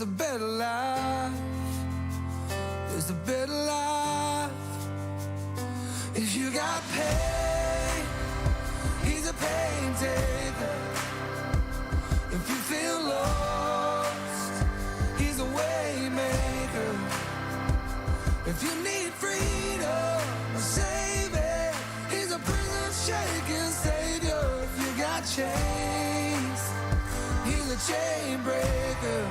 a better life. There's a better life. If you got pain, he's a pain taker. If you feel lost, he's a way maker. If you need freedom, a savior, he's a prison shaking savior. If you got chains, he's a chain breaker.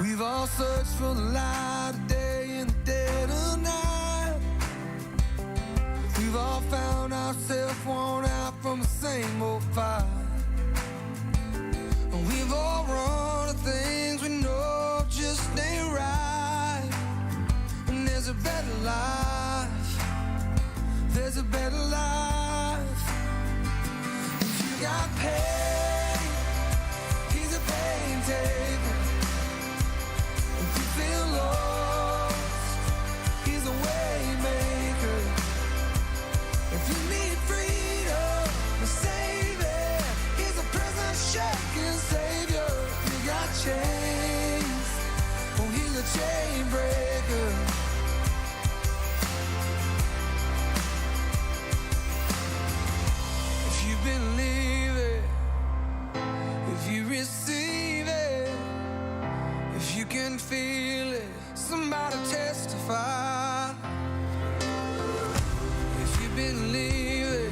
We've all searched for the light of day in the dead of night. We've all found ourselves worn out from the same old fight. And we've all run to things we know just ain't right. And there's a better life. There's a better life. If you got pain, he's a pain taker. If you feel lost, he's a way maker. If you need freedom, a savior, he's a prison shaking savior. If you got chains, oh, he's a chain breaker. If you believe it, if you receive it, if you can feel it, somebody testify. If you believe it,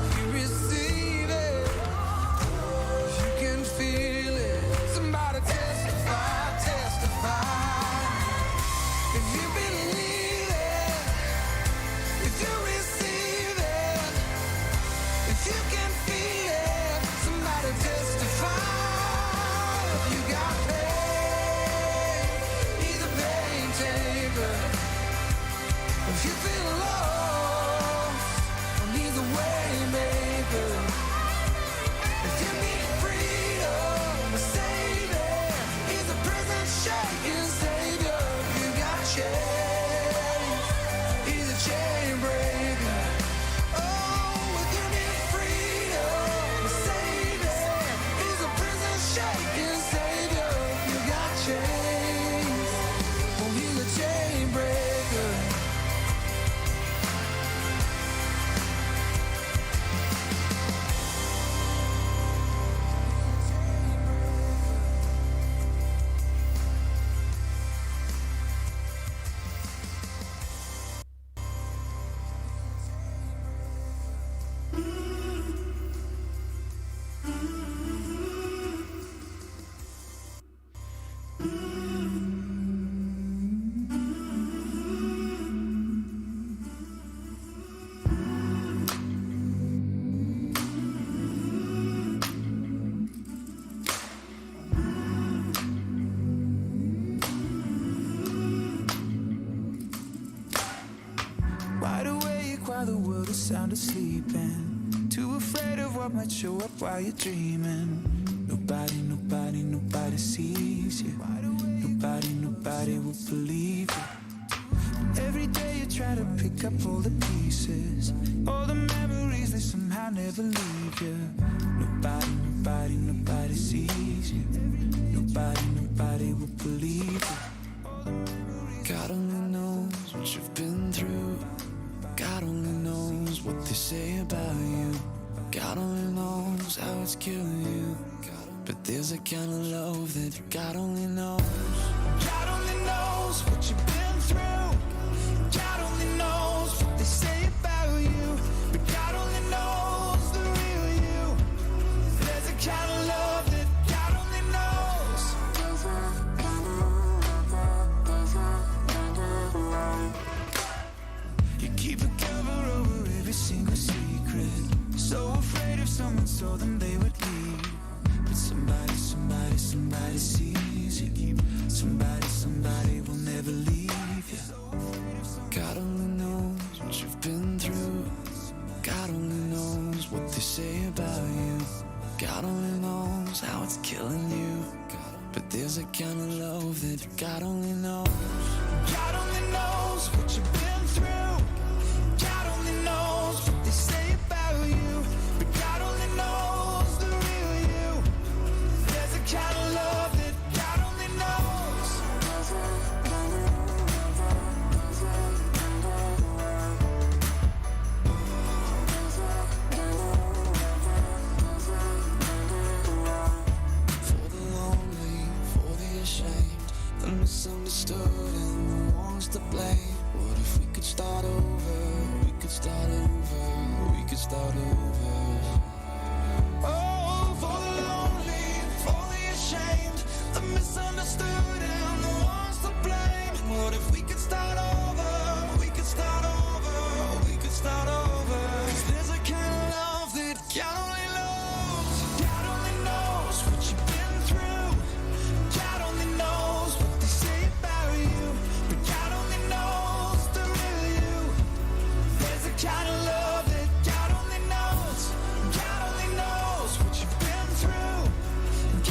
if you receive it, if you can feel it, somebody testify, testify. If you believe it, if you receive it, if you can feel it, somebody testify. If you got pain, he's a pain taker. If you feel lost, and he's a way maker. If you need freedom, a savior, he's a prison shaking savior. If you got chains, he's a chain breaker. Oh, if you need freedom, a savior, he's a prison shaking savior. If you got chains, oh, he's a chain breaker. Wide awake while the world is sound asleep, and too afraid of what might show up while you're dreaming. Nobody sees you. Nobody will believe you. Every day you try to pick up all the pieces, all the memories, they somehow never leave you. Nobody sees you. Nobody will believe you. God only knows what you've been through. God only knows what they say about you. God only knows how it's killing you. But there's a kind of love that God only knows. God only knows what you've been through. God only knows what they say about you. But God only knows the real you. There's a kind of love that God only knows. You keep a cover over every single secret, so afraid if someone told them they would leave. But somebody sees you. Somebody will never leave you. God only knows what you've been through. God only knows what they say about you. God only knows how it's killing you. But there's a kind of love that God only knows. God only knows what you've been through. God only knows what they say about you. But God only knows misunderstood and no one's to blame. What if we could start over? We could start over. We could start over. Oh, for the lonely, for the ashamed, the misunderstood and no one's to blame. What if we could start over? We could start over. We could start over. 'Cause there's a kind of love that God only knows. God only knows what you've been through. God only knows what they say about you. But God only knows the real you. There's a kind of love that God only knows. God only knows what you've been through.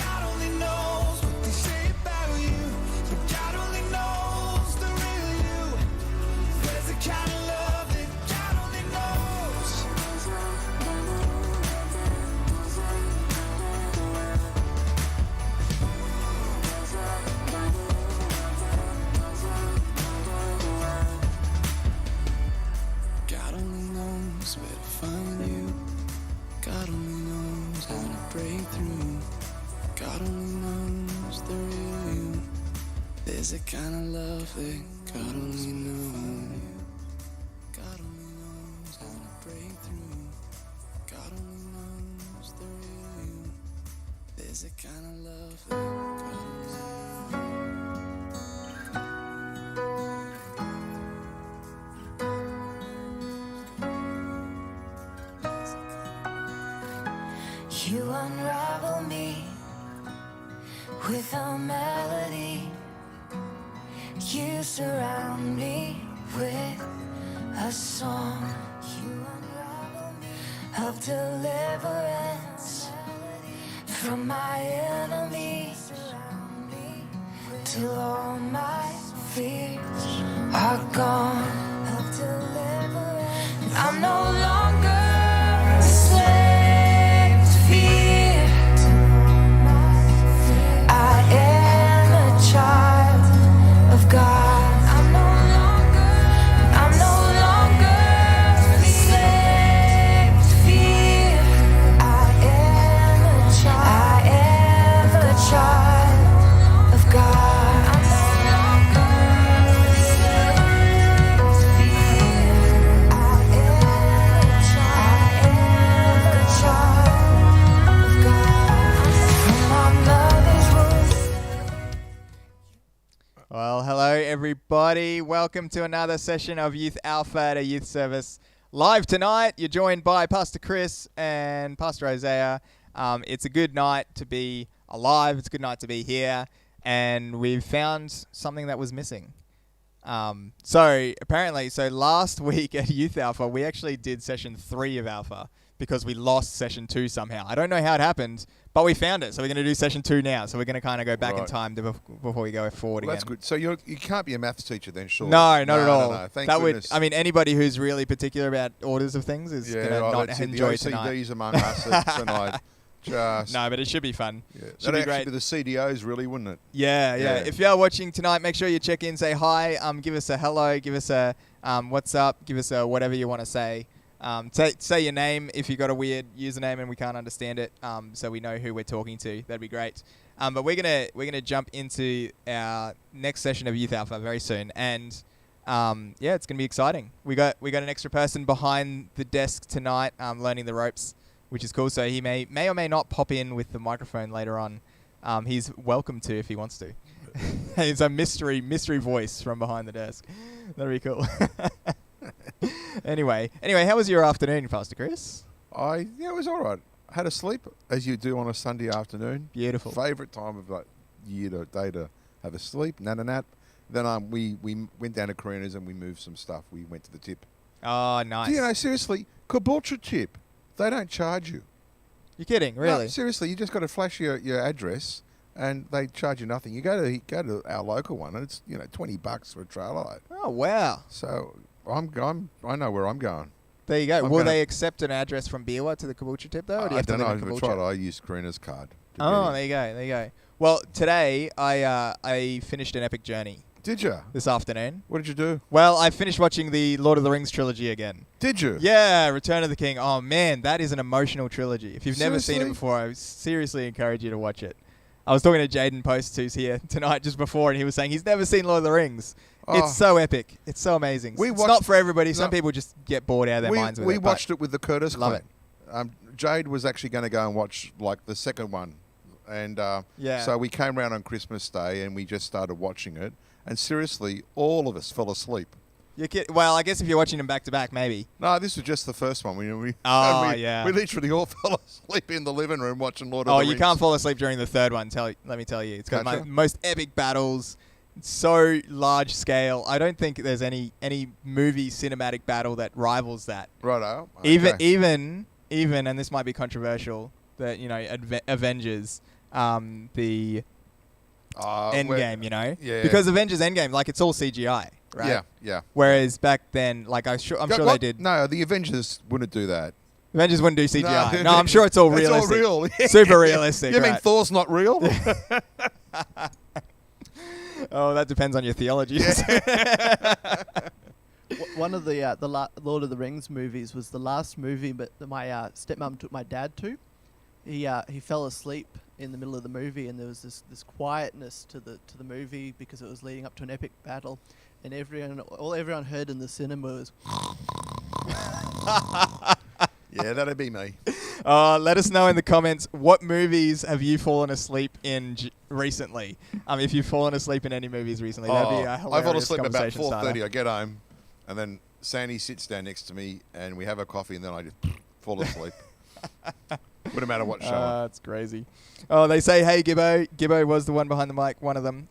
God only knows what they say about you. But God only knows the real you. There's a kind of love that God only knows. God only knows where to find you. God only knows how to break through. God only knows the real you. There's a kind of love that God only knows. God only knows how to break through. God only knows the real you. There's a kind of love that God only knows. You unravel me with a melody. You surround me with a song. You unravel me of deliverance from my enemies, till all my fears are gone. Of deliverance, I'm no longer a slave to fear. I am a child of God. I'm no longer a slave to fear. I am a child of God. I'm no longer a slave to fear. I am a child of God. From my mother's womb. Well, hello everybody. Welcome to another session of Youth Alpha at a Youth Service. Live tonight, you're joined by Pastor Chris and Pastor Isaiah. It's a good night to be alive. It's a good night to be here. And we've found something that was missing. So last week at Youth Alpha, we actually did session 3 of Alpha because we lost session 2 somehow. I don't know how it happened, but we found it. So we're going to do session 2 now. So we're going to kind of go back in time before we go forward again. That's good. So you can't be a maths teacher then, surely? No, not at all. No. Thank that goodness. Anybody who's really particular about orders of things is going to not that's enjoy the tonight. OCDs among us tonight. Just No, but it should be fun. yeah. Should That'd be actually great. be the CDOs, really, wouldn't it? Yeah. Yeah. If you are watching tonight, make sure you check in, say hi, give us a hello, give us a what's up, give us a whatever you want to say. Say your name if you got a weird username and we can't understand it, so we know who we're talking to. That'd be great. But we're gonna jump into our next session of Youth Alpha very soon, and it's gonna be exciting. We got an extra person behind the desk tonight, learning the ropes, which is cool. So he may or may not pop in with the microphone later on. He's welcome to if he wants to. It's a mystery voice from behind the desk. That'd be cool. Anyway, how was your afternoon, Pastor Chris? It was all right. I had a sleep, as you do on a Sunday afternoon. Beautiful. Favourite time of the day to have a sleep, nap. Then we went down to Karina's and we moved some stuff. We went to the tip. Oh, nice. Do you know, seriously, Caboolture tip, they don't charge you. You're kidding, really? No, seriously, you just got to flash your address and they charge you nothing. You go to our local one and it's $20 for a trailer load. Oh, wow. So I know where I'm going. There you go. I'm Will gonna- they accept an address from Beerwa to the Caboolture tip, though? Or do you I have to don't know. live in I've Caboolture? tried. I used Karina's card. to Oh, get in. there you go. Well, today I finished an epic journey Did you? this afternoon. What did you do? Well, I finished watching the Lord of the Rings trilogy again. Did you? Yeah, Return of the King. Oh, man, that is an emotional trilogy. If you've never seen it Seriously? before, I seriously encourage you to watch it. I was talking to Jaden Post, who's here tonight just before, and he was saying he's never seen Lord of the Rings. Oh. It's so epic. It's so amazing. It's not for everybody. Some people just get bored out of their minds with it. We watched it with the Curtis Love clan. Jade was actually going to go and watch like the second one. And so we came around on Christmas Day and we just started watching it. And seriously, all of us fell asleep. Well, I guess if you're watching them back to back, maybe. No, this was just the first one. We literally all fell asleep in the living room watching Lord of the Rings. Oh, you can't fall asleep during the third one. Let me tell you, it's got my most epic battles. It's so large scale. I don't think there's any movie cinematic battle that rivals that. Righto. Okay. Even, and this might be controversial, that Avengers, the Endgame, Yeah. because Avengers Endgame, like it's all CGI. Right? Yeah. Whereas back then, like I'm sure they did. No, the Avengers wouldn't do that. Avengers wouldn't do CGI. No, I'm sure it's all realistic. It's all real. Super realistic. You mean Thor's not real? Oh, that depends on your theology. One of the Lord of the Rings movies was the last movie, but my stepmom took my dad to. He fell asleep in the middle of the movie, and there was this quietness to the movie because it was leading up to an epic battle, and everyone heard in the cinema was. Yeah, that'd be me. Let us know in the comments, what movies have you fallen asleep in recently? If you've fallen asleep in any movies recently, that'd be a hilarious I fall asleep about 4:30. starter. I get home, and then Sandy sits down next to me, and we have a coffee, and then I just fall asleep. Wouldn't matter what show. That's crazy. Oh, they say, hey, Gibbo. Gibbo was the one behind the mic, one of them.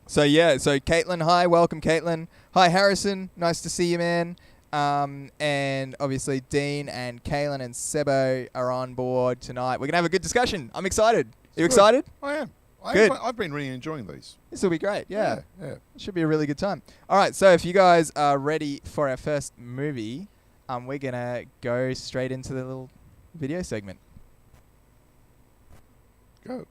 So Caitlin, hi. Welcome, Caitlin. Hi, Harrison. Nice to see you, man. And obviously Dean and Kaylin and Sebo are on board tonight. We're going to have a good discussion. I'm excited. Are you excited? I am. Good. I've been really enjoying these. This will be great. Yeah. Yeah. It should be a really good time. All right. So if you guys are ready for our first movie, we're going to go straight into the little video segment. Go.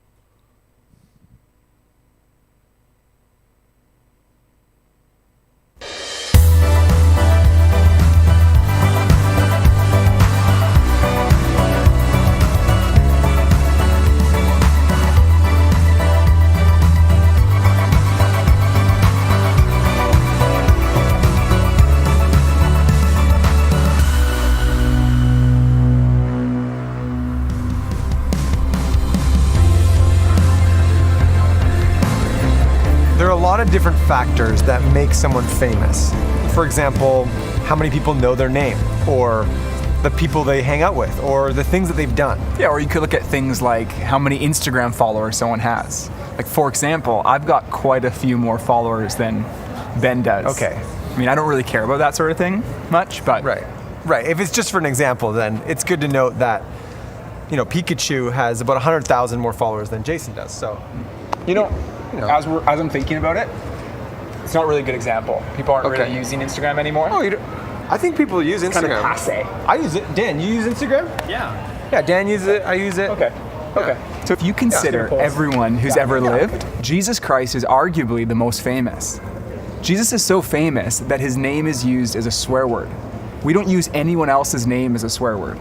There are a lot of different factors that make someone famous. For example, how many people know their name, or the people they hang out with, or the things that they've done. Yeah, or you could look at things like how many Instagram followers someone has. Like, for example, I've got quite a few more followers than Ben does. Okay. I mean, I don't really care about that sort of thing much, but... Right. If it's just for an example, then it's good to note that, Pikachu has about 100,000 more followers than Jason does, so... As I'm thinking about it, it's not really a good example. People aren't really using Instagram anymore. Oh, I think people use Instagram. Kind of passe. I use it. Dan, you use Instagram? Yeah. Yeah, Dan uses it. I use it. Okay. So if you consider everyone who's ever lived, Jesus Christ is arguably the most famous. Jesus is so famous that his name is used as a swear word. We don't use anyone else's name as a swear word.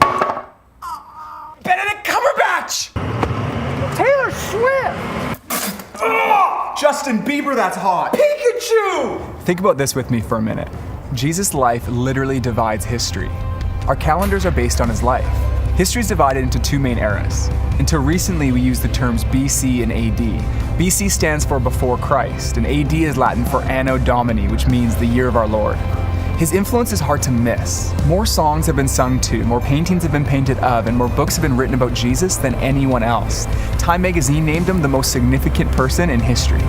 Benedict Cumberbatch! Taylor Swift! Justin Bieber, that's hot! Pikachu! Think about this with me for a minute. Jesus' life literally divides history. Our calendars are based on his life. History is divided into two main eras. Until recently, we use the terms BC and AD. BC stands for before Christ, and AD is Latin for Anno Domini, which means the year of our Lord. His influence is hard to miss. More songs have been sung to, more paintings have been painted of, and more books have been written about Jesus than anyone else. Time magazine named him the most significant person in history.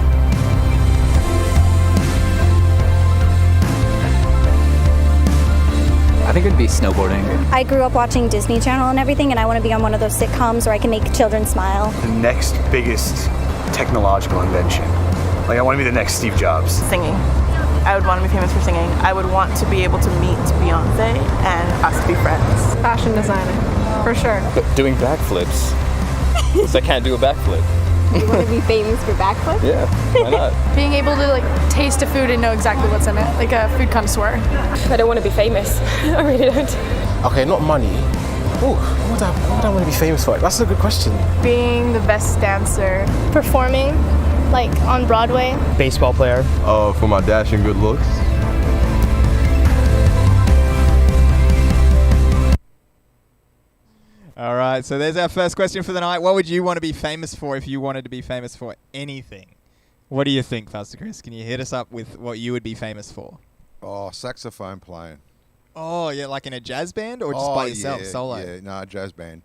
I think it'd be snowboarding. I grew up watching Disney Channel and everything, and I want to be on one of those sitcoms where I can make children smile. The next biggest technological invention. Like, I want to be the next Steve Jobs. Singing. I would want to be famous for singing. I would want to be able to meet Beyonce and us to be friends. Fashion designer, for sure. But doing backflips. So I can't do a backflip. You want to be famous for backflips? Yeah, why not? Being able to taste a food and know exactly what's in it, like a food connoisseur. I don't want to be famous. I really don't. Okay, not money, Oh, what would I want to be famous for? That's a good question. Being the best dancer. Performing, like on Broadway. Baseball player. For my dash and good looks. All right, so there's our first question for the night. What would you want to be famous for if you wanted to be famous for anything? What do you think, Pastor Chris? Can you hit us up with what you would be famous for? Oh, saxophone playing. Oh, yeah, like in a jazz band or just by yourself, solo? Yeah, no, jazz band.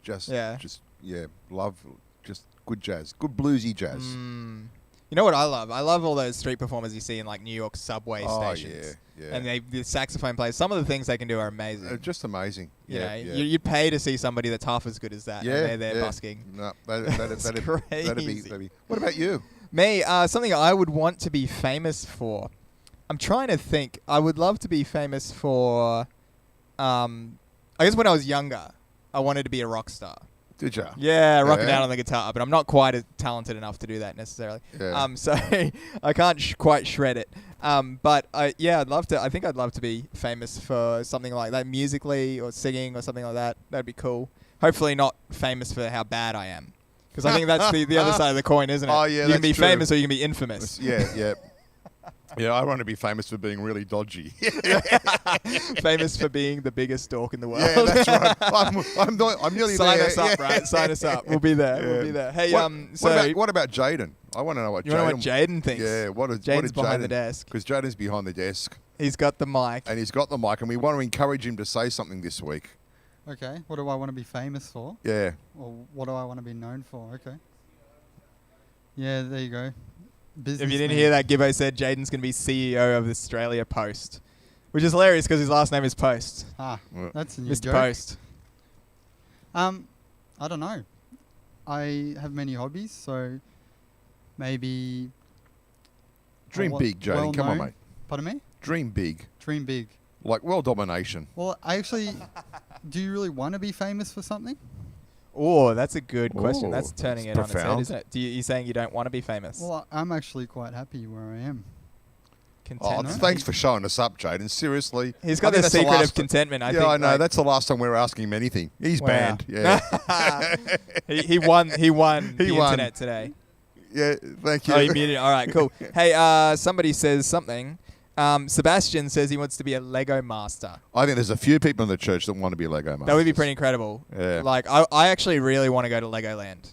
Love just good jazz. Good bluesy jazz. You know what I love? I love all those street performers you see in like New York subway stations. Yeah. And the saxophone players, some of the things they can do are amazing. Just amazing. You'd pay to see somebody that's half as good as that. Yeah, and they're there busking. No, that'd be. What about you? Me, something I would want to be famous for. I'm trying to think. I would love to be famous for. I guess when I was younger, I wanted to be a rock star. Did you? Yeah, rocking out on the guitar, but I'm not quite as talented enough to do that necessarily. Yeah. So I can't quite shred it. But I'd love to. I think I'd love to be famous for something like that, musically or singing or something like that. That'd be cool. Hopefully not famous for how bad I am, because I think that's the other side of the coin, isn't it? Oh yeah, you can be true. famous or you can be infamous. Yeah. Yeah, I want to be famous for being really dodgy. Famous for being the biggest dork in the world. Yeah, that's right. I'm nearly Sign there. us up, right? Sign us up. We'll be there. We'll be there. Hey, what about Jaden? I want to know what Jaden thinks. Yeah, Jaden's behind the desk. Because Jaden's behind the desk. He's got the mic. And we want to encourage him to say something this week. Okay, what do I want to be famous for? Yeah. Or what do I want to be known for? Okay. Yeah, there you go. If you didn't hear that, Gibbo said Jaden's going to be CEO of Australia Post, which is hilarious because his last name is Post. That's a new Mr. joke. Post. I don't know. I have many hobbies, so maybe... Dream big, Jaden. Come on, mate. Pardon me? Dream big. Dream big. Like world domination. Well, do you really want to be famous for something? Oh, that's a good question. That's turning it profound. on its head, isn't it? You're saying you don't want to be famous? Well, I'm actually quite happy where I am. Content. Thanks for showing us up, Jaden. Seriously. He's got the secret of contentment, I think. I know. That's the last time we were asking him anything. He's banned. Yeah. He won the internet today. Yeah, thank you. Oh, you muted it. All right, cool. Hey, somebody says something. Sebastian says he wants to be a Lego master. I think there's a few people in the church that want to be Lego masters. That would be pretty incredible. Yeah. Like, I actually really want to go to Legoland.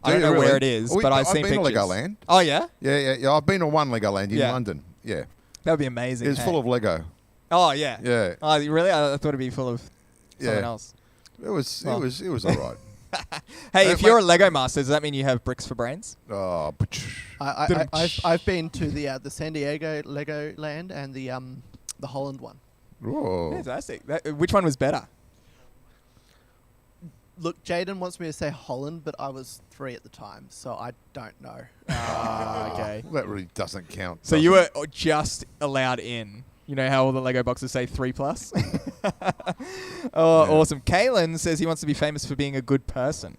I don't know where it is, but I've seen pictures. I've been to Legoland. Oh, yeah? Yeah. I've been to one Legoland in London. Yeah. That would be amazing. It was full of Lego. Oh, yeah. Yeah. Oh, really? I thought it'd be full of something else. It was all right. Hey, if you're a Lego master, does that mean you have bricks for brains? Oh, I've been to the San Diego Legoland and the Holland one. Whoa. Fantastic. Which one was better? Look, Jaden wants me to say Holland, but I was 3 at the time, so I don't know. Okay. That really doesn't count. So you were just allowed in. You know how all the Lego boxes say 3+? Awesome. Kalen says he wants to be famous for being a good person.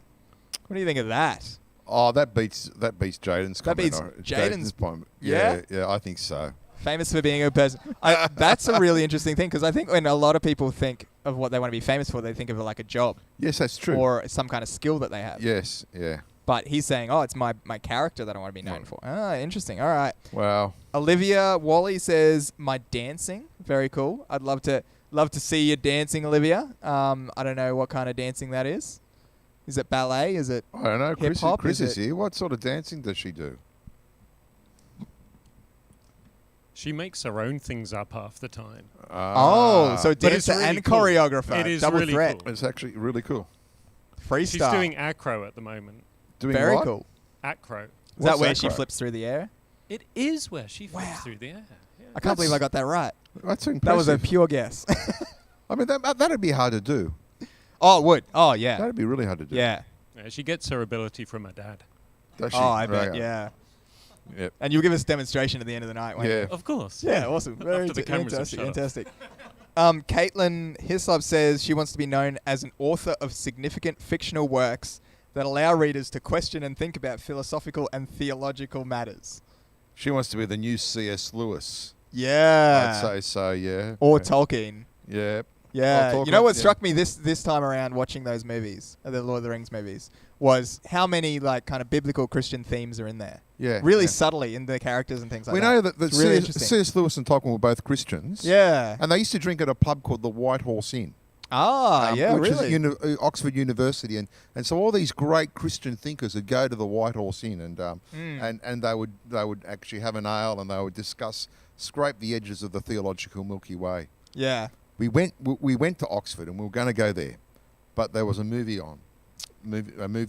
What do you think of that? Oh, that beats Jaden's comment. That beats Jaden's point. Yeah? Yeah, I think so. Famous for being a good person. That's a really interesting thing, because I think when a lot of people think of what they want to be famous for, they think of it like a job. Yes, that's true. Or some kind of skill that they have. Yes, yeah. But he's saying, it's my character that I want to be known for. Interesting. All right. Wow. Olivia Wally says, my dancing. Very cool. I'd love to see you dancing, Olivia. I don't know what kind of dancing that is. Is it ballet? Is it I don't know. hip-hop? Chris is here. What sort of dancing does she do? She makes her own things up half the time. So dancer really and cool. choreographer. It is Double really threat. cool. It's actually really cool. Freestyle. She's doing acro at the moment. Doing Very what? cool. Acro. Is that What's where she acro? flips through the air? It is where she flips through the air. Yeah. I can't believe I got that right. That's impressive. That was a pure guess. I mean, that'd be hard to do. Oh, it would. Oh, yeah. That'd be really hard to do. Yeah. She gets her ability from her dad. Does she? Oh, I bet. Right. Yeah. Yep. And you'll give us a demonstration at the end of the night, won't you? Yeah. Of course. Yeah, awesome. Very After the cameras have fantastic. shut off. Fantastic. Caitlin Hislop says she wants to be known as an author of significant fictional works that allow readers to question and think about philosophical and theological matters. She wants to be the new C.S. Lewis. Yeah. I'd say so, yeah. Or Tolkien. Yeah. Yeah, you know what struck me this time around watching those movies, the Lord of the Rings movies, was how many like kind of biblical Christian themes are in there. Yeah, really subtly in the characters and things like that. We know that really C.S. Lewis and Tolkien were both Christians. Yeah, and they used to drink at a pub called the White Horse Inn. Which is Oxford University, and so all these great Christian thinkers would go to the White Horse Inn, and they would actually have an ale, and they would scrape the edges of the theological Milky Way. Yeah. We went to Oxford and we were going to go there, but there was a movie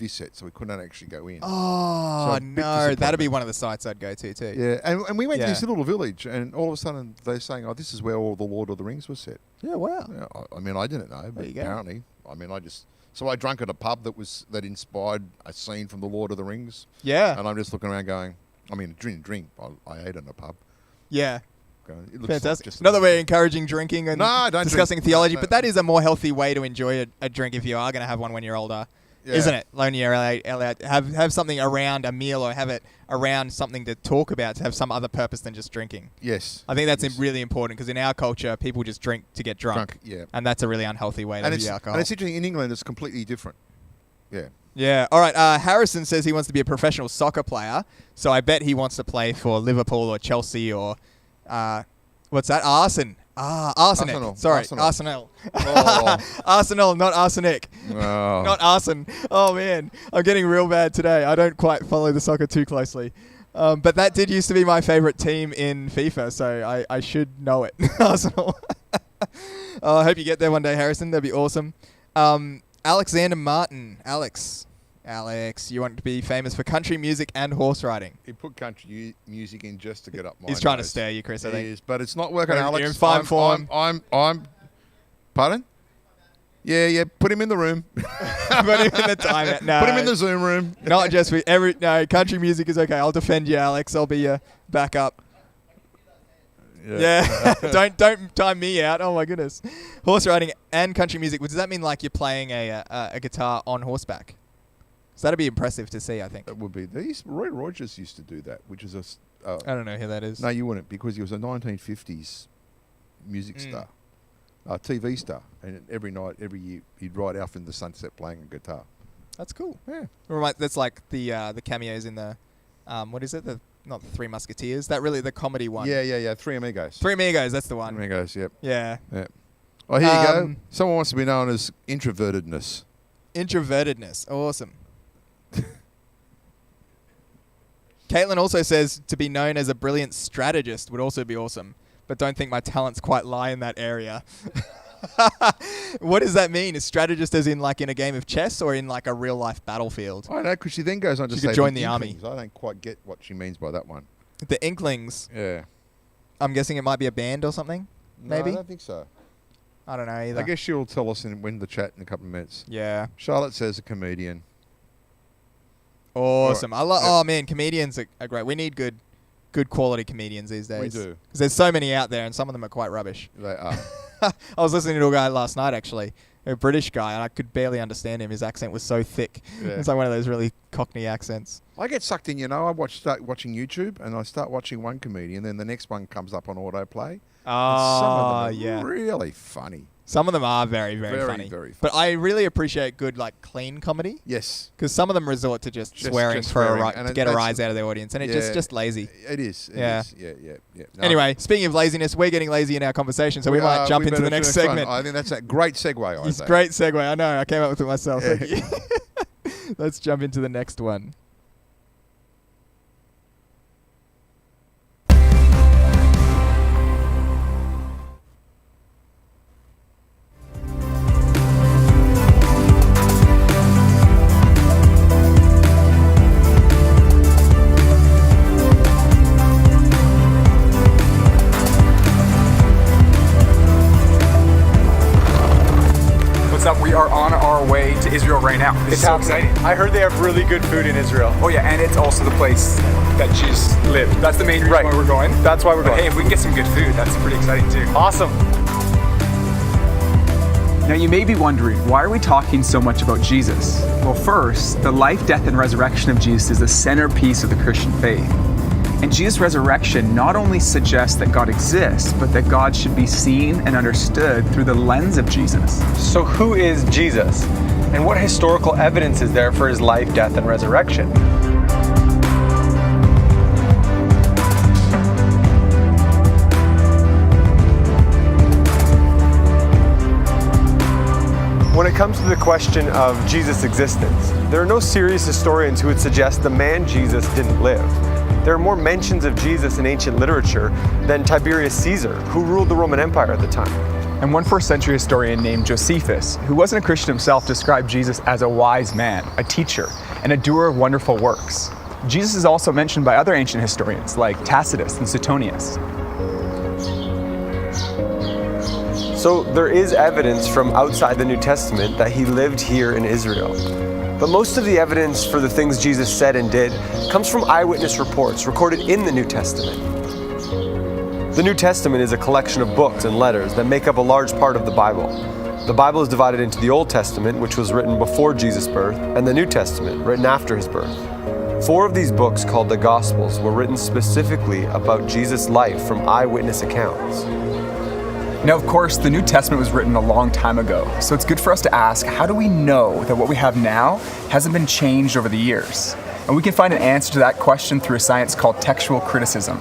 set, so we couldn't actually go in. Oh, no. That'd be one of the sites I'd go to too. Yeah, and we went to this little village, and all of a sudden they're saying, "Oh, this is where all the Lord of the Rings was set." Yeah, wow. Yeah, I mean, I didn't know, but apparently, I mean, I drank at a pub that inspired a scene from the Lord of the Rings. Yeah, and I'm just looking around going, I mean, drink. I ate in a pub. Yeah. It looks fantastic. Like Not that we're encouraging drinking and discussing drink. theology, No. but that is a more healthy way to enjoy a drink if you are going to have one when you're older, isn't it? Lonely Elliot, have something around a meal or have it around something to talk about to have some other purpose than just drinking. Yes. I think that's really important because in our culture, people just drink to get drunk. Yeah. And that's a really unhealthy way to view alcohol. And it's interesting, in England, it's completely different. Yeah. Yeah. All right. Harrison says he wants to be a professional soccer player, so I bet he wants to play for Liverpool or Chelsea or... what's that? Arsenic. Sorry, Arsenal. Oh. Arsenal, not arsenic. Oh. Not arson. Oh, man. I'm getting real bad today. I don't quite follow the soccer too closely. But that did used to be my favourite team in FIFA, so I should know it. Arsenal. I hope you get there one day, Harrison. That'd be awesome. Alexander Martin. Alex, you want to be famous for country music and horse riding. He put country music in just to get up my He's trying to nose. stare you, Chris, I think. He is, but it's not working, You're Alex. in fine form. I'm pardon? Yeah, put him in the room. Put him in the timeout. No. Put him in the Zoom room. Not just with no, country music is okay. I'll defend you, Alex. I'll be your backup. Yeah. Don't time me out. Oh my goodness. Horse riding and country music. Does that mean like you're playing a guitar on horseback? So that'd be impressive to see, I think. That would be. Roy Rogers used to do that, which is I don't know who that is. No, you wouldn't, because he was a 1950s music star, TV star, and every year, he'd ride out in the sunset playing a guitar. That's cool. Yeah. That's like the cameos in the, what is it? Not the Three Musketeers. The comedy one. Yeah. Three Amigos. Three Amigos. That's the one. Three Amigos. Yep. Yeah. Oh, here you go. Someone wants to be known as introvertedness. Introvertedness. Awesome. Caitlin also says to be known as a brilliant strategist would also be awesome, but don't think my talents quite lie in that area. What does that mean? Is strategist as in like in a game of chess or in like a real life battlefield? I know, because she then goes on to she say could join the army. I don't quite get what she means by that one. The Inklings. Yeah. I'm guessing it might be a band or something. Maybe. No, I don't think so. I don't know either. I guess she'll tell us in the chat in a couple of minutes. Yeah. Charlotte says a comedian. Awesome. Oh man, comedians are great. We need good quality comedians these days. We do. Because there's so many out there and some of them are quite rubbish. They are. I was listening to a guy last night actually, a British guy, and I could barely understand him. His accent was so thick. Yeah. It's like one of those really Cockney accents. I get sucked in, I start watching YouTube and I start watching one comedian, then the next one comes up on autoplay. Oh, some of them are really funny. Some of them are very, very funny. Very funny. But I really appreciate good, like, clean comedy. Yes. Because some of them resort to just swearing to get a rise out of their audience, and it's just lazy. It is. Yeah. Yeah. No. Anyway, speaking of laziness, we're getting lazy in our conversation, so we might jump into the next segment. I think that's a great segue, It's a great segue. I know. I came up with it myself. Yeah. Thank you. Let's jump into the next one. Up, we are on our way to Israel right now. It's so exciting. I heard they have really good food in Israel. Oh yeah, and it's also the place that Jesus lived. That's the main reason why we're going. That's why we're going. Hey, if we can get some good food, that's pretty exciting too. Awesome. Now you may be wondering, why are we talking so much about Jesus? Well, first, the life, death, and resurrection of Jesus is the centerpiece of the Christian faith. And Jesus' resurrection not only suggests that God exists, but that God should be seen and understood through the lens of Jesus. So who is Jesus? And what historical evidence is there for his life, death, and resurrection? When it comes to the question of Jesus' existence, there are no serious historians who would suggest the man Jesus didn't live. There are more mentions of Jesus in ancient literature than Tiberius Caesar, who ruled the Roman Empire at the time. And one first-century historian named Josephus, who wasn't a Christian himself, described Jesus as a wise man, a teacher, and a doer of wonderful works. Jesus is also mentioned by other ancient historians like Tacitus and Suetonius. So there is evidence from outside the New Testament that he lived here in Israel. But most of the evidence for the things Jesus said and did comes from eyewitness reports recorded in the New Testament. The New Testament is a collection of books and letters that make up a large part of the Bible. The Bible is divided into the Old Testament, which was written before Jesus' birth, and the New Testament, written after his birth. 4 of these books, called the Gospels, were written specifically about Jesus' life from eyewitness accounts. Now, of course, the New Testament was written a long time ago, so it's good for us to ask, how do we know that what we have now hasn't been changed over the years? And we can find an answer to that question through a science called textual criticism.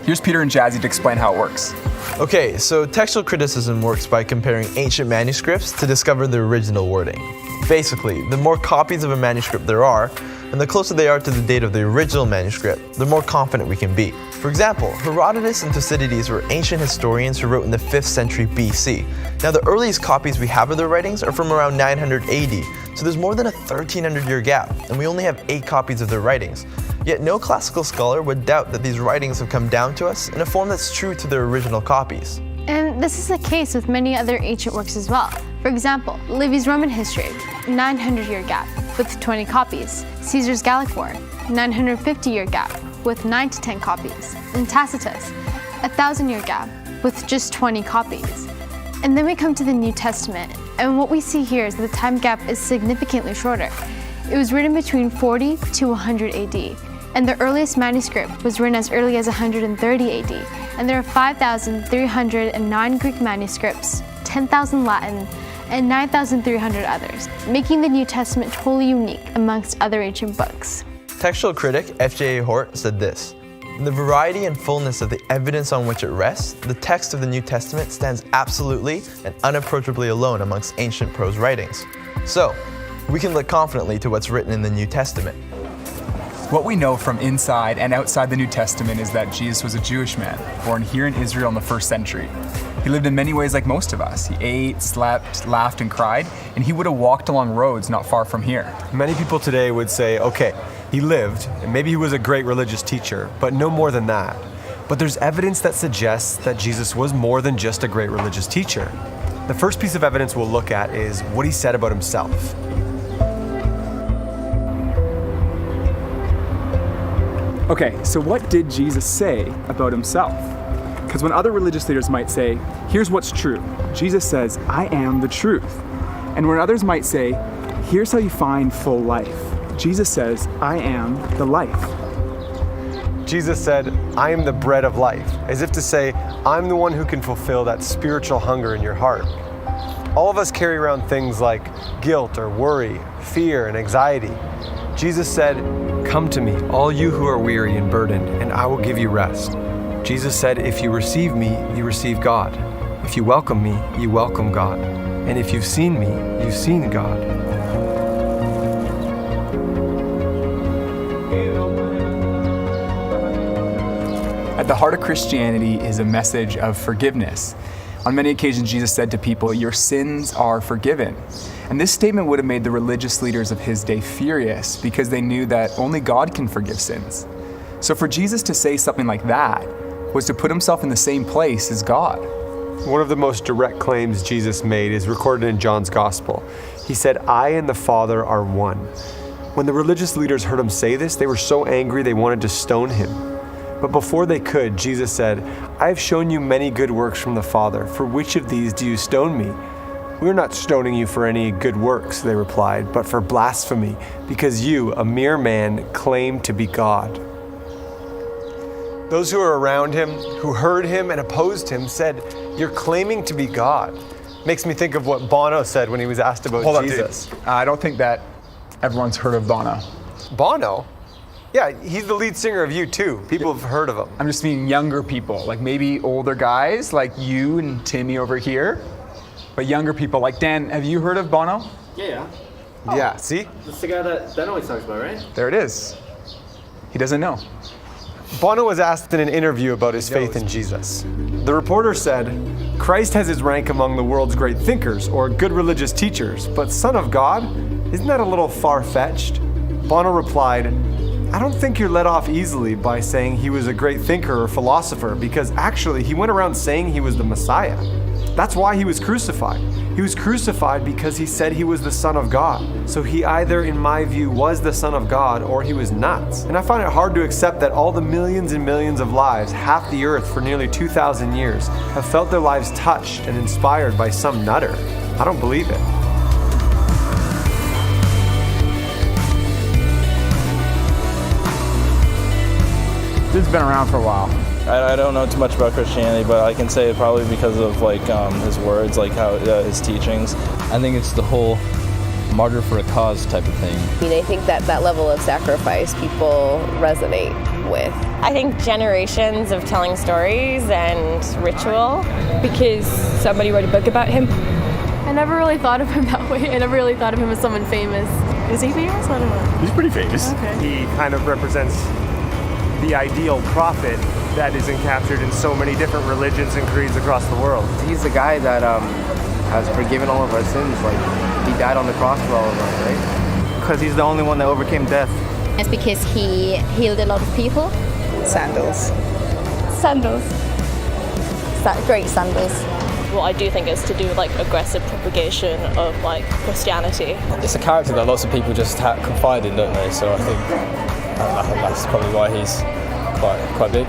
Here's Peter and Jazzy to explain how it works. Okay, so textual criticism works by comparing ancient manuscripts to discover the original wording. Basically, the more copies of a manuscript there are, and the closer they are to the date of the original manuscript, the more confident we can be. For example, Herodotus and Thucydides were ancient historians who wrote in the 5th century BC. Now, the earliest copies we have of their writings are from around 900 AD, so there's more than a 1300-year gap, and we only have 8 copies of their writings. Yet no classical scholar would doubt that these writings have come down to us in a form that's true to their original copies. And this is the case with many other ancient works as well. For example, Livy's Roman history, 900-year gap with 20 copies. Caesar's Gallic War, 950-year gap with 9 to 10 copies. And Tacitus, 1,000-year gap with just 20 copies. And then we come to the New Testament, and what we see here is that the time gap is significantly shorter. It was written between 40 to 100 AD, and the earliest manuscript was written as early as 130 AD, and there are 5,309 Greek manuscripts, 10,000 Latin, and 9,300 others, making the New Testament totally unique amongst other ancient books. Textual critic F.J.A. Hort said this: "In the variety and fullness of the evidence on which it rests, the text of the New Testament stands absolutely and unapproachably alone amongst ancient prose writings." So, we can look confidently to what's written in the New Testament. What we know from inside and outside the New Testament is that Jesus was a Jewish man, born here in Israel in the 1st century. He lived in many ways like most of us. He ate, slept, laughed, and cried, and he would have walked along roads not far from here. Many people today would say, okay, he lived, and maybe he was a great religious teacher, but no more than that. But there's evidence that suggests that Jesus was more than just a great religious teacher. The first piece of evidence we'll look at is what he said about himself. Okay, so what did Jesus say about himself? Because when other religious leaders might say, here's what's true, Jesus says, I am the truth. And when others might say, here's how you find full life, Jesus says, I am the life. Jesus said, I am the bread of life, as if to say, I'm the one who can fulfill that spiritual hunger in your heart. All of us carry around things like guilt or worry, fear and anxiety. Jesus said, come to me, all you who are weary and burdened, and I will give you rest. Jesus said, if you receive me, you receive God. If you welcome me, you welcome God. And if you've seen me, you've seen God. At the heart of Christianity is a message of forgiveness. On many occasions, Jesus said to people, your sins are forgiven. And this statement would have made the religious leaders of his day furious because they knew that only God can forgive sins. So for Jesus to say something like that was to put himself in the same place as God. One of the most direct claims Jesus made is recorded in John's Gospel. He said, I and the Father are one. When the religious leaders heard him say this, they were so angry they wanted to stone him. But before they could, Jesus said, I have shown you many good works from the Father. For which of these do you stone me? We're not stoning you for any good works, they replied, but for blasphemy, because you, a mere man, claim to be God. Those who were around him, who heard him and opposed him, said, "You're claiming to be God." Makes me think of what Bono said when he was asked about Jesus. Hold up, dude. I don't think that everyone's heard of Bono. Bono? Yeah, he's the lead singer of U2. People have heard of him. I'm just meaning younger people, like maybe older guys like you and Timmy over here. But younger people, like Dan, have you heard of Bono? Yeah. Yeah, see? That's the guy that Ben always talks about, right? There it is. He doesn't know. Bono was asked in an interview about his faith in Jesus. The reporter said, "Christ has his rank among the world's great thinkers or good religious teachers, but Son of God? Isn't that a little far-fetched?" Bono replied, "I don't think you're let off easily by saying he was a great thinker or philosopher, because actually he went around saying he was the Messiah. That's why he was crucified. He was crucified because he said he was the Son of God. So he either, in my view, was the Son of God or he was nuts. And I find it hard to accept that all the millions and millions of lives, half the earth for nearly 2,000 years, have felt their lives touched and inspired by some nutter. I don't believe it." Dude's been around for a while. I don't know too much about Christianity, but I can say it probably because of like his words, like how his teachings. I think it's the whole martyr for a cause type of thing. I mean, I think that level of sacrifice people resonate with. I think generations of telling stories and ritual. Because somebody wrote a book about him. I never really thought of him that way. I never really thought of him as someone famous. Is he famous? I don't know. He's pretty famous. Okay. He kind of represents the ideal prophet that is encaptured in so many different religions and creeds across the world. He's the guy that has forgiven all of our sins. Like, he died on the cross for all of us, right? Because he's the only one that overcame death. It's because he healed a lot of people. Sandals. Sandals. Great sandals. What I do think is to do with like aggressive propagation of like Christianity. It's a character that lots of people just confide in, don't they? So I think that's probably why he's quite big.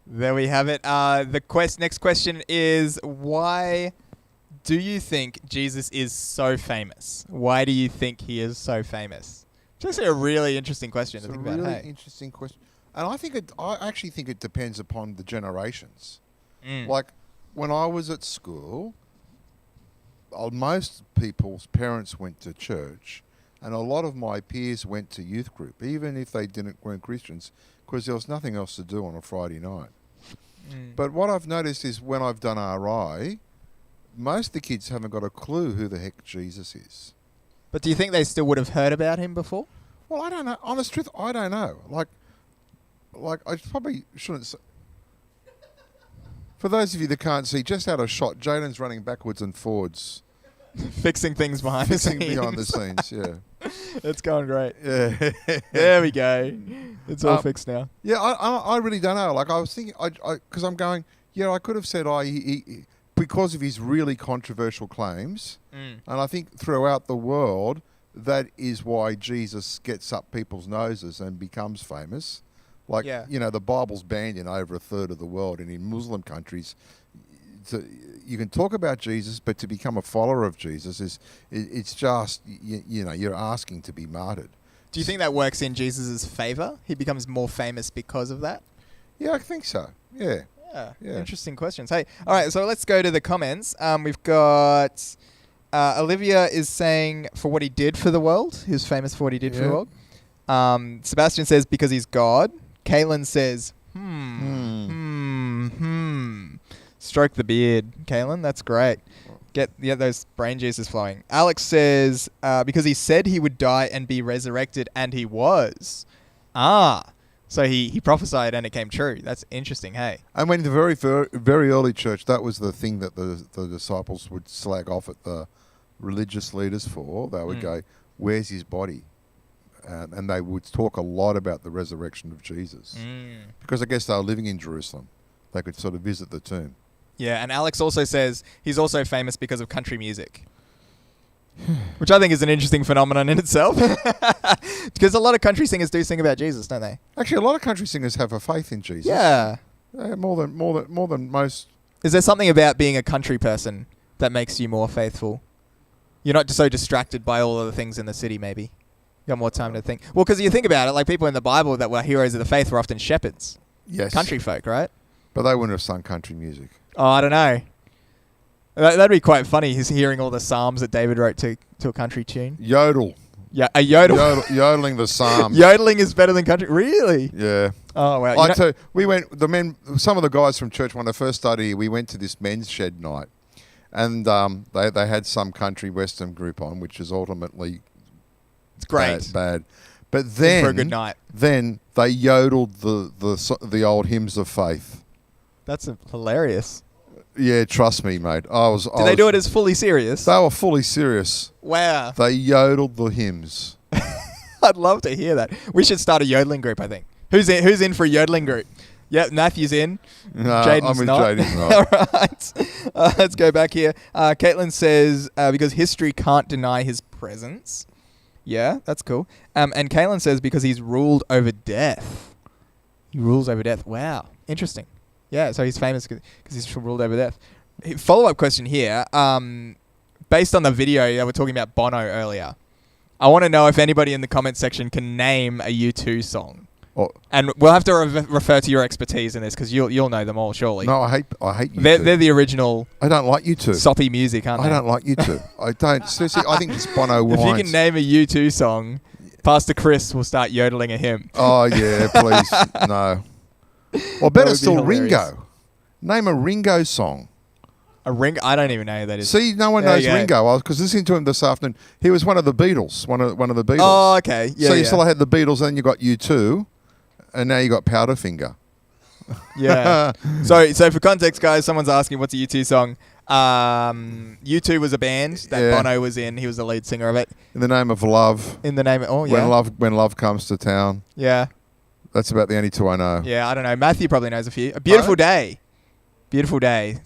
There we have it. The next question is, why do you think Jesus is so famous? Why do you think he is so famous? It's actually a really interesting question to think about. Really interesting question, and I actually think it depends upon the generations. Like when I was at school, most people's parents went to church, and a lot of my peers went to youth group, even if they weren't Christians, because there was nothing else to do on a Friday night. But what I've noticed is when I've done RI, most of the kids haven't got a clue who the heck Jesus is. But do you think they still would have heard about him before? Well, I don't know. Honest truth, I don't know. Like I probably shouldn't say. For those of you that can't see, just out of shot, Jaden's running backwards and forwards. Fixing things behind the scenes. Behind the scenes, yeah. It's going great. Yeah. There we go. It's all fixed now. Yeah, I really don't know. Like I was thinking, because I'm going, yeah, I could have said, he because of his really controversial claims, and I think throughout the world, that is why Jesus gets up people's noses and becomes famous. Like, you know, the Bible's banned in over a third of the world, and in Muslim countries, you can talk about Jesus, but to become a follower of Jesus it's just, you know, you're asking to be martyred. Do you think that works in Jesus' favor? He becomes more famous because of that? Yeah, I think so. Yeah. Yeah. Interesting questions. Hey, all right, so let's go to the comments. We've got Olivia is saying for what he did for the world. He was famous for what he did for the world. Sebastian says because he's God. Kaylin says, Stroke the beard, Kaylin. That's great. Get those brain juices flowing. Alex says because he said he would die and be resurrected, and he was. So he prophesied and it came true. That's interesting, hey? And when the very, very early church, that was the thing that the disciples would slag off at the religious leaders for. They would go, where's his body? And they would talk a lot about the resurrection of Jesus. Because I guess they were living in Jerusalem. They could sort of visit the tomb. Yeah, and Alex also says he's also famous because of country music. Which I think is an interesting phenomenon in itself. Because a lot of country singers do sing about Jesus, don't they? Actually, a lot of country singers have a faith in Jesus. Yeah. More than most. Is there something about being a country person that makes you more faithful? You're not so distracted by all of the things in the city, maybe. You got more time to think. Well, because you think about it, like people in the Bible that were heroes of the faith were often shepherds. Yes. Country folk, right? But they wouldn't have sung country music. Oh, I don't know. That'd be quite funny. He's hearing all the psalms that David wrote to a country tune. Yodel. Yeah, a yodel. Yodeling the psalms. Yodeling is better than country. Really? Yeah. Oh wow. Some of the guys from church when I first started here, we went to this men's shed night, and they had some country western group on, which is ultimately it's great. Bad. But then for a good night. Then they yodeled the old hymns of faith. That's hilarious. Yeah, trust me, mate. Did they do it as fully serious? They were fully serious. Wow. They yodeled the hymns. I'd love to hear that. We should start a yodeling group, I think. Who's in for a yodeling group? Yep, Matthew's in. No, Jaden's I'm with not. Jaden. Not. All right. Let's go back here. Caitlin says, because history can't deny his presence. Yeah, that's cool. And Caitlin says, because he's ruled over death. He rules over death. Wow. Interesting. Yeah, so he's famous because he's ruled over death. Follow-up question here. Based on the video that we're talking about Bono earlier, I want to know if anybody in the comments section can name a U2 song. Oh. And we'll have to refer to your expertise in this because you'll know them all, surely. No, I hate U2. They're the original. I don't like U2. Soppy music, aren't they? I don't like U2. I don't. Seriously, I think it's Bono whines. If you can name a U2 song, Pastor Chris will start yodeling a hymn. Oh, yeah, please. No. Or better still, Ringo. Name a Ringo song. A Ringo? I don't even know who that is. See, no one knows Ringo. I was listening to him this afternoon. He was one of the Beatles. One of the Beatles. Oh, okay. Yeah. So you still had the Beatles, and you got U2, and now you got Powderfinger. Yeah. So for context, guys, someone's asking what's a U2 song. U2 was a band that Bono was in. He was the lead singer of it. In the Name of Love. In the name of When Love Comes to Town. Yeah. That's about the only two I know. Yeah, I don't know. Matthew probably knows a few. A Beautiful Day. Beautiful Day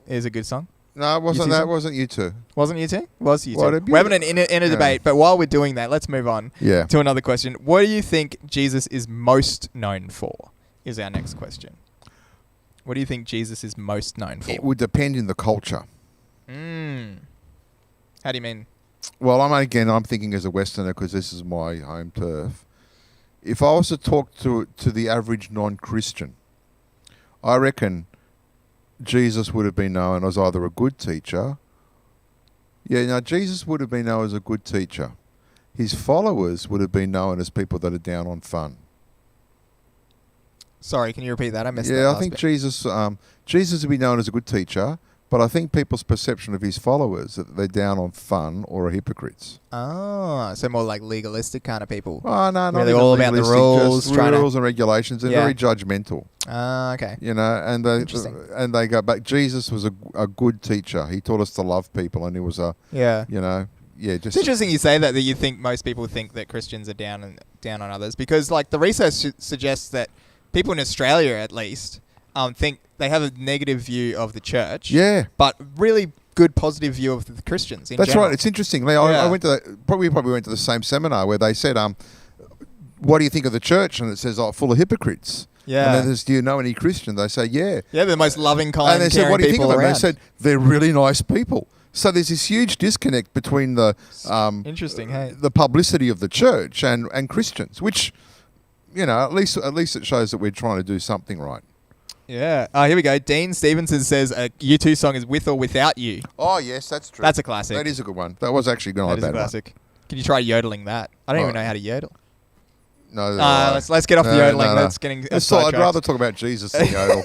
is a good song. No, it wasn't that. It wasn't U2. Wasn't U2? It was U2. We're having an inner debate, but while we're doing that, let's move on to another question. What do you think Jesus is most known for? Is our next question. What do you think Jesus is most known for? It would depend in the culture. How do you mean? Well, I'm thinking as a Westerner because this is my home turf. If I was to talk to the average non-Christian, I reckon Jesus would have been known as either a good teacher. Yeah, now Jesus would have been known as a good teacher. His followers would have been known as people that are down on fun. Sorry, can you repeat that? I missed that. Yeah, I think Jesus would be known as a good teacher, but I think people's perception of his followers that they're down on fun or are hypocrites. Oh, so more like legalistic kind of people. Oh, no, not they're all about the rules, rules and regulations. They're very judgmental. Okay. You know, and they go back. Jesus was a good teacher. He taught us to love people, and he was it's interesting you say that you think most people think that Christians are down on others because like the research suggests that people in Australia at least think they have a negative view of the church. Yeah. But really good positive view of the Christians in That's general. right. It's interesting. I went to probably went to the same seminar where they said, what do you think of the church? And it says, full of hypocrites. Yeah. And then there's, do you know any Christian? They say, yeah. Yeah, they're the most loving, kind, and they said, what do you think of them? Around. They said, they're really nice people. So there's this huge disconnect between the interesting, hey, the publicity of the church and Christians, which, you know, at least it shows that we're trying to do something right. Yeah. Here we go. Dean Stevenson says a U2 song is With or Without You. Oh, yes, that's true. That's a classic. That is a good one. That was actually not a bad classic. One. Can you try yodeling that? I don't even know how to yodel. No. Let's get off the yodeling. No. That's getting I'd rather talk about Jesus than yodel.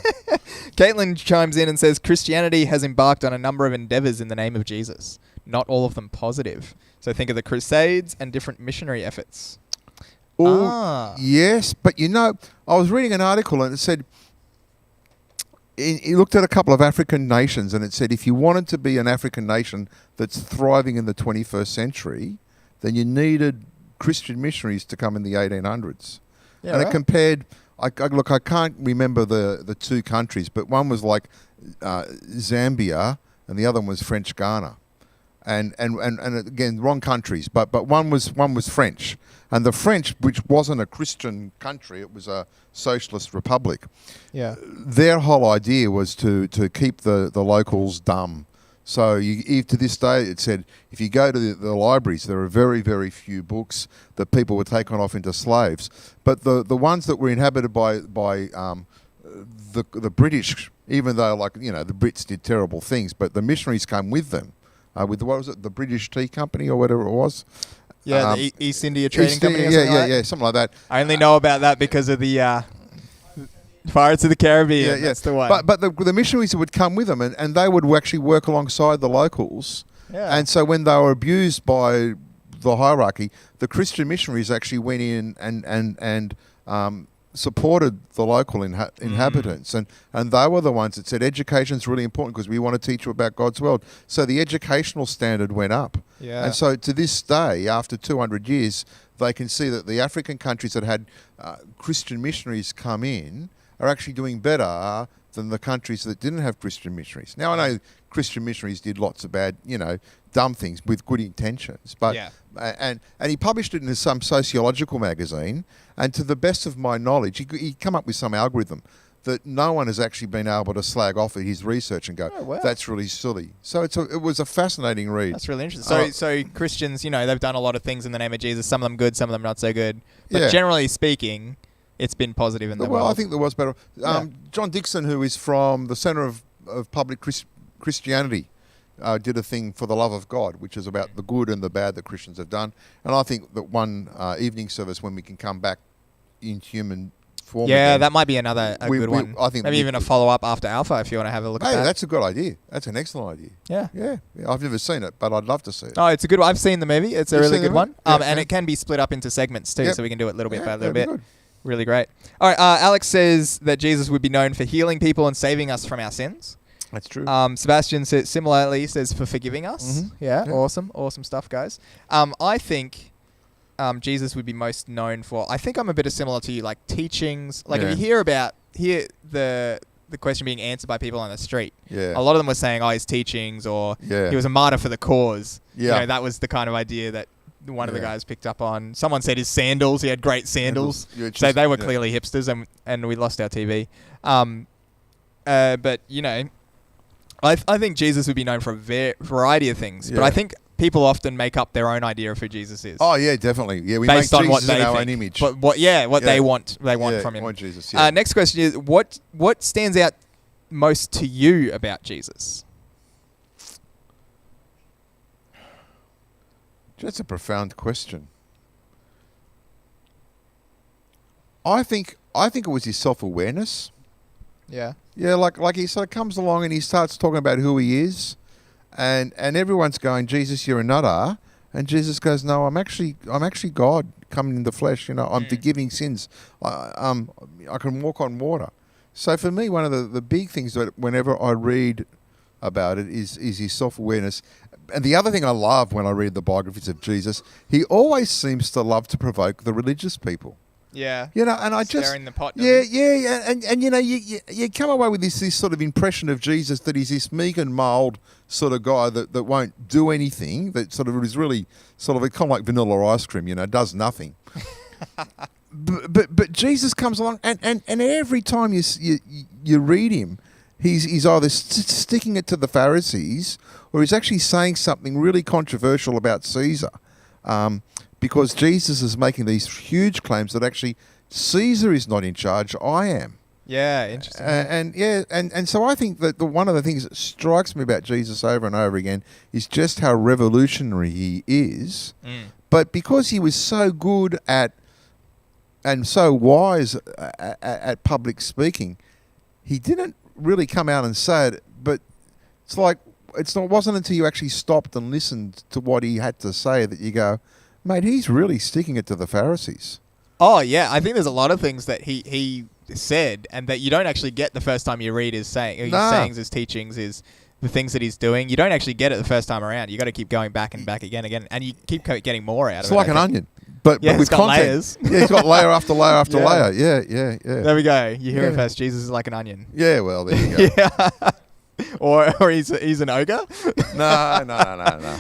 Caitlin chimes in and says, Christianity has embarked on a number of endeavors in the name of Jesus. Not all of them positive. So think of the Crusades and different missionary efforts. Yes, but you know, I was reading an article and it said, he looked at a couple of African nations and it said if you wanted to be an African nation that's thriving in the 21st century, then you needed Christian missionaries to come in the 1800s. Yeah, and it compared, I can't remember the two countries, but one was like Zambia and the other one was French Ghana. And again, wrong countries, but one was French. And the French, which wasn't a Christian country, it was a socialist republic. Yeah. Their whole idea was to keep the locals dumb So to this day, it said if you go to the libraries, there are very, very few books that people were taken off into slaves. But the ones that were inhabited by the British, even though the Brits did terrible things, but the missionaries came with them, with what was it, the British Tea Company or whatever it was. Yeah, the East India Trading Company. Or something like that. Something like that. I only know about that because of the Pirates of the Caribbean. That's the one. But the missionaries would come with them, and they would actually work alongside the locals. Yeah. And so when they were abused by the hierarchy, the Christian missionaries actually went in and supported the local inhabitants, and they were the ones that said education is really important because we want to teach you about God's world. So the educational standard went up. Yeah. And so to this day, after 200 years, they can see that the African countries that had Christian missionaries come in are actually doing better than the countries that didn't have Christian missionaries. Now, I know Christian missionaries did lots of bad, dumb things with good intentions, but and he published it in some sociological magazine, and to the best of my knowledge, he come up with some algorithm that no one has actually been able to slag off at his research and go, that's really silly. So it was a fascinating read. That's really interesting. So Christians, they've done a lot of things in the name of Jesus, some of them good, some of them not so good. But generally speaking, it's been positive in the world. Well, I think there was better. John Dixon, who is from the Centre of Public Christianity, did a thing for the love of God, which is about the good and the bad that Christians have done. And I think that one evening service, when we can come back in human form again, that might be another good one. I think maybe even a follow-up after Alpha if you want to have a look at that. That's a good idea. That's an excellent idea. Yeah. I've never seen it, but I'd love to see it. Oh, it's a good one. I've seen the movie. It's a really good one. And it can be split up into segments too, so we can do it little bit by little bit. Good. Really great. All right, Alex says that Jesus would be known for healing people and saving us from our sins. That's true. Sebastian similarly says for forgiving us. Mm-hmm. Yeah, awesome stuff, guys. I think Jesus would be most known for. I think I'm a bit of similar to you, like teachings. Like if you hear the question being answered by people on the street. Yeah. A lot of them were saying, his teachings, or he was a martyr for the cause. Yeah. That was the kind of idea that one of the guys picked up on. Someone said his sandals. He had great sandals. So they were clearly hipsters, and we lost our TV. But I think Jesus would be known for a variety of things. But I think people often make up their own idea of who Jesus is. Oh yeah, definitely. Yeah, we based make on Jesus what they in our think. own image. But what they want from him. Want Jesus. Next question is what stands out most to you about Jesus? That's a profound question. I think it was his self-awareness. Yeah. Yeah, like he sort of comes along and he starts talking about who he is, and everyone's going, Jesus, you're a nutter, and Jesus goes, no, I'm actually God coming in the flesh. I'm forgiving sins. I can walk on water. So for me, one of the big things that whenever I read about it is his self-awareness. And the other thing I love when I read the biographies of Jesus, he always seems to love to provoke the religious people. Yeah. And I just stirring the pot. Yeah. And you come away with this sort of impression of Jesus that he's this meek and mild sort of guy that won't do anything, that sort of is really sort of kind of like vanilla ice cream, does nothing. but Jesus comes along and every time you read him, he's either sticking it to the Pharisees or he's actually saying something really controversial about Caesar. Because Jesus is making these huge claims that actually Caesar is not in charge, I am. Yeah, interesting. And so I think that one of the things that strikes me about Jesus over and over again is just how revolutionary he is. But because he was so good at and so wise at public speaking, he didn't really come out and say it. But it's like it wasn't until you actually stopped and listened to what he had to say that you go, mate, he's really sticking it to the Pharisees. Oh, yeah. I think there's a lot of things that he said and that you don't actually get the first time you read his sayings, his teachings, his the things that he's doing. You don't actually get it the first time around. You got to keep going back and back again, and you keep getting more out of it. It's like an onion, but with it's got content. layers. Yeah, it's got layer after layer after layer. Yeah. There we go. You hear it first. Jesus is like an onion. Yeah, well, there you go. Or he's an ogre? No.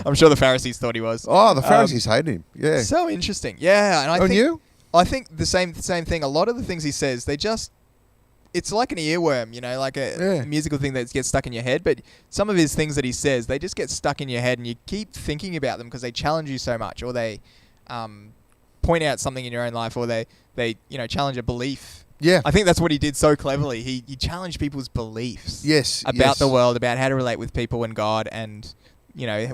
I'm sure the Pharisees thought he was. Oh, the Pharisees hated him. Yeah. So interesting. Yeah, and I think you? I think the same thing. A lot of the things he says, they just it's like an earworm, like a musical thing that gets stuck in your head. But some of his things that he says, they just get stuck in your head, and you keep thinking about them because they challenge you so much, or they point out something in your own life, or they challenge a belief. Yeah. I think that's what he did so cleverly. He challenged people's beliefs. Yes. About the world, about how to relate with people and God, and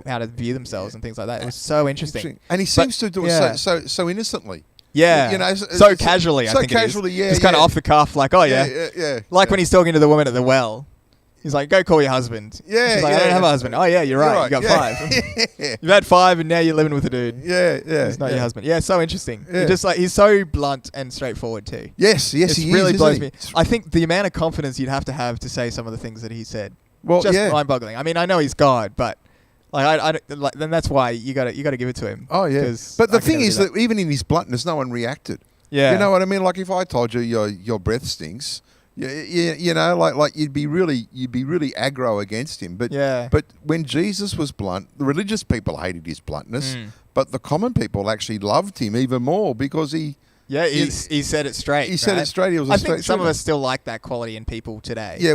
how to view themselves and things like that. It was so interesting. And he seems to do it so innocently. Yeah. So casually, I think casually, it is. Just kind of off the cuff, like, oh, yeah. Like when he's talking to the woman at the well. He's like, go call your husband. Yeah. She's like, I don't have a husband. Oh, yeah, you're right. You got 5. You've had 5 and now you're living with a dude. Yeah. He's not your husband. Yeah, so interesting. Yeah. He's so blunt and straightforward too. Yes, he is. It really blows me. I think the amount of confidence you'd have to say some of the things that he said. Well, just mind-boggling. I mean, I know he's God, but then that's why you got to give it to him. Oh yeah. But the thing is that even in his bluntness, no one reacted. Yeah. You know what I mean? Like if I told you your breath stinks, like you'd be really aggro against him. But when Jesus was blunt, the religious people hated his bluntness, but the common people actually loved him even more because he said it straight. He said it straight. He was. I think some of us still like that quality in people today. Yeah,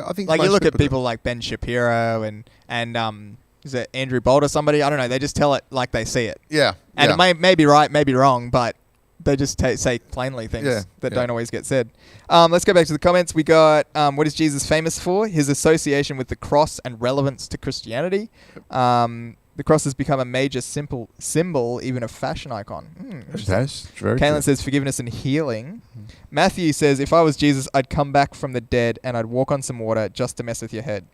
I think like you look at people like Ben Shapiro and is it Andrew Bolt or somebody? I don't know. They just tell it like they see it. Yeah, and it may be right, may be wrong, but they just say plainly things that don't always get said. Let's go back to the comments. We got, what is Jesus famous for? His association with the cross and relevance to Christianity. The cross has become a major symbol, even a fashion icon. That's very Caitlin true. says forgiveness and healing. Matthew says, if I was Jesus, I'd come back from the dead and I'd walk on some water just to mess with your head.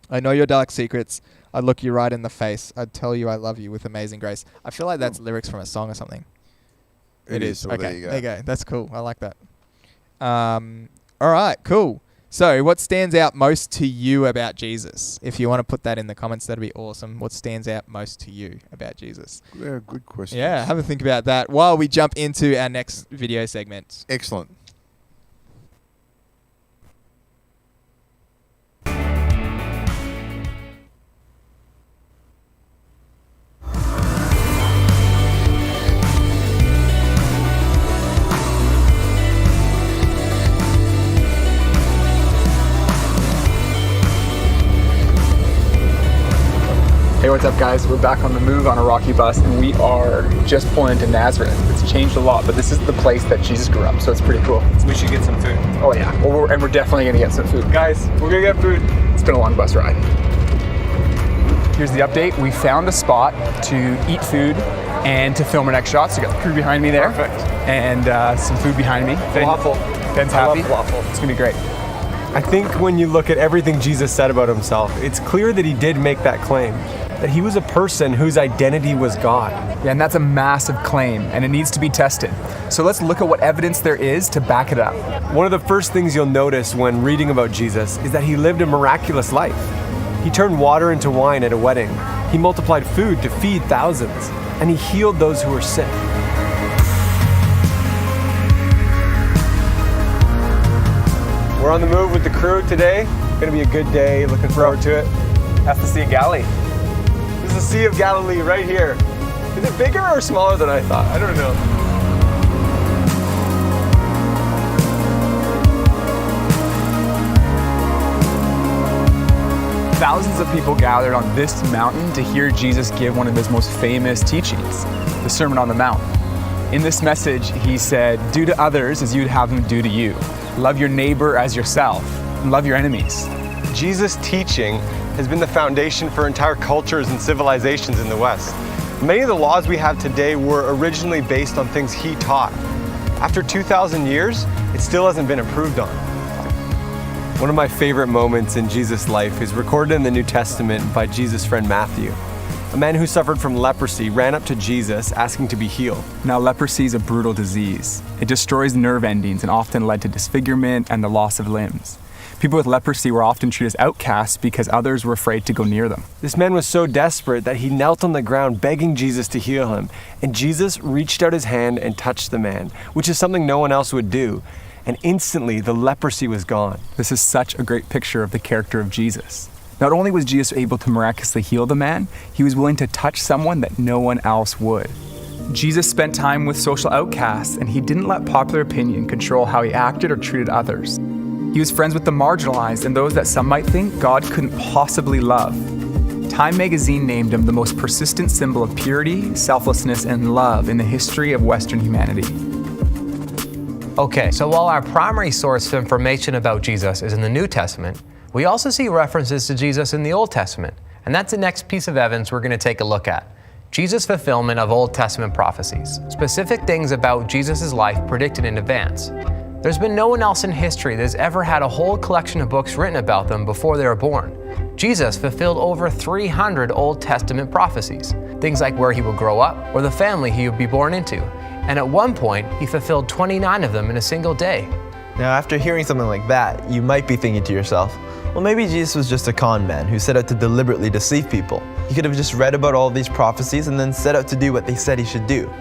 I know your dark secrets. I'd look you right in the face. I'd tell you I love you with amazing grace. I feel like that's lyrics from a song or something. It is. Well, okay, there you go. That's cool. I like that. All right, cool. So what stands out most to you about Jesus? If you want to put that in the comments, that'd be awesome. What stands out most to you about Jesus? Yeah, good question. Yeah, have a think about that while we jump into our next video segment. Excellent. Hey, what's up guys? We're back on the move on a rocky bus and we are just pulling into Nazareth. It's changed a lot, but this is the place that Jesus grew up, so it's pretty cool. We should get some food. Oh yeah, and we're definitely gonna get some food. Guys, we're gonna get food. It's been a long bus ride. Here's the update. We found a spot to eat food and to film our next shots. So we got the crew behind me there. Perfect. And some food behind me. Waffle. Ben's happy. I love waffle. It's gonna be great. I think when you look at everything Jesus said about himself, it's clear that he did make that claim, that he was a person whose identity was God. Yeah, and that's a massive claim, and it needs to be tested. So let's look at what evidence there is to back it up. One of the first things you'll notice when reading about Jesus is that he lived a miraculous life. He turned water into wine at a wedding. He multiplied food to feed thousands, and he healed those who were sick. We're on the move with the crew today. Gonna be a good day, looking forward to it. That's the Sea of Galilee. This is the Sea of Galilee right here. Is it bigger or smaller than I thought? I don't know. Thousands of people gathered on this mountain to hear Jesus give one of his most famous teachings, the Sermon on the Mount. In this message, he said, do to others as you'd have them do to you. Love your neighbor as yourself, and love your enemies. Jesus' teaching has been the foundation for entire cultures and civilizations in the West. Many of the laws we have today were originally based on things he taught. After 2,000 years, it still hasn't been improved on. One of my favorite moments in Jesus' life is recorded in the New Testament by Jesus' friend Matthew. A man who suffered from leprosy ran up to Jesus asking to be healed. Now, leprosy is a brutal disease. It destroys nerve endings and often led to disfigurement and the loss of limbs. People with leprosy were often treated as outcasts because others were afraid to go near them. This man was so desperate that he knelt on the ground begging Jesus to heal him. And Jesus reached out his hand and touched the man, which is something no one else would do. And instantly, the leprosy was gone. This is such a great picture of the character of Jesus. Not only was Jesus able to miraculously heal the man, he was willing to touch someone that no one else would. Jesus spent time with social outcasts, and he didn't let popular opinion control how he acted or treated others. He was friends with the marginalized and those that some might think God couldn't possibly love. Time magazine named him the most persistent symbol of purity, selflessness, and love in the history of Western humanity. Okay, so while our primary source of information about Jesus is in the New Testament, we also see references to Jesus in the Old Testament. And that's the next piece of evidence we're going to take a look at. Jesus' fulfillment of Old Testament prophecies, specific things about Jesus' life predicted in advance. There's been no one else in history that has ever had a whole collection of books written about them before they were born. Jesus fulfilled over 300 Old Testament prophecies, things like where he would grow up or the family he would be born into. And at one point, he fulfilled 29 of them in a single day. Now, after hearing something like that, you might be thinking to yourself, well, maybe Jesus was just a con man who set out to deliberately deceive people. He could have just read about all these prophecies and then set out to do what they said he should do.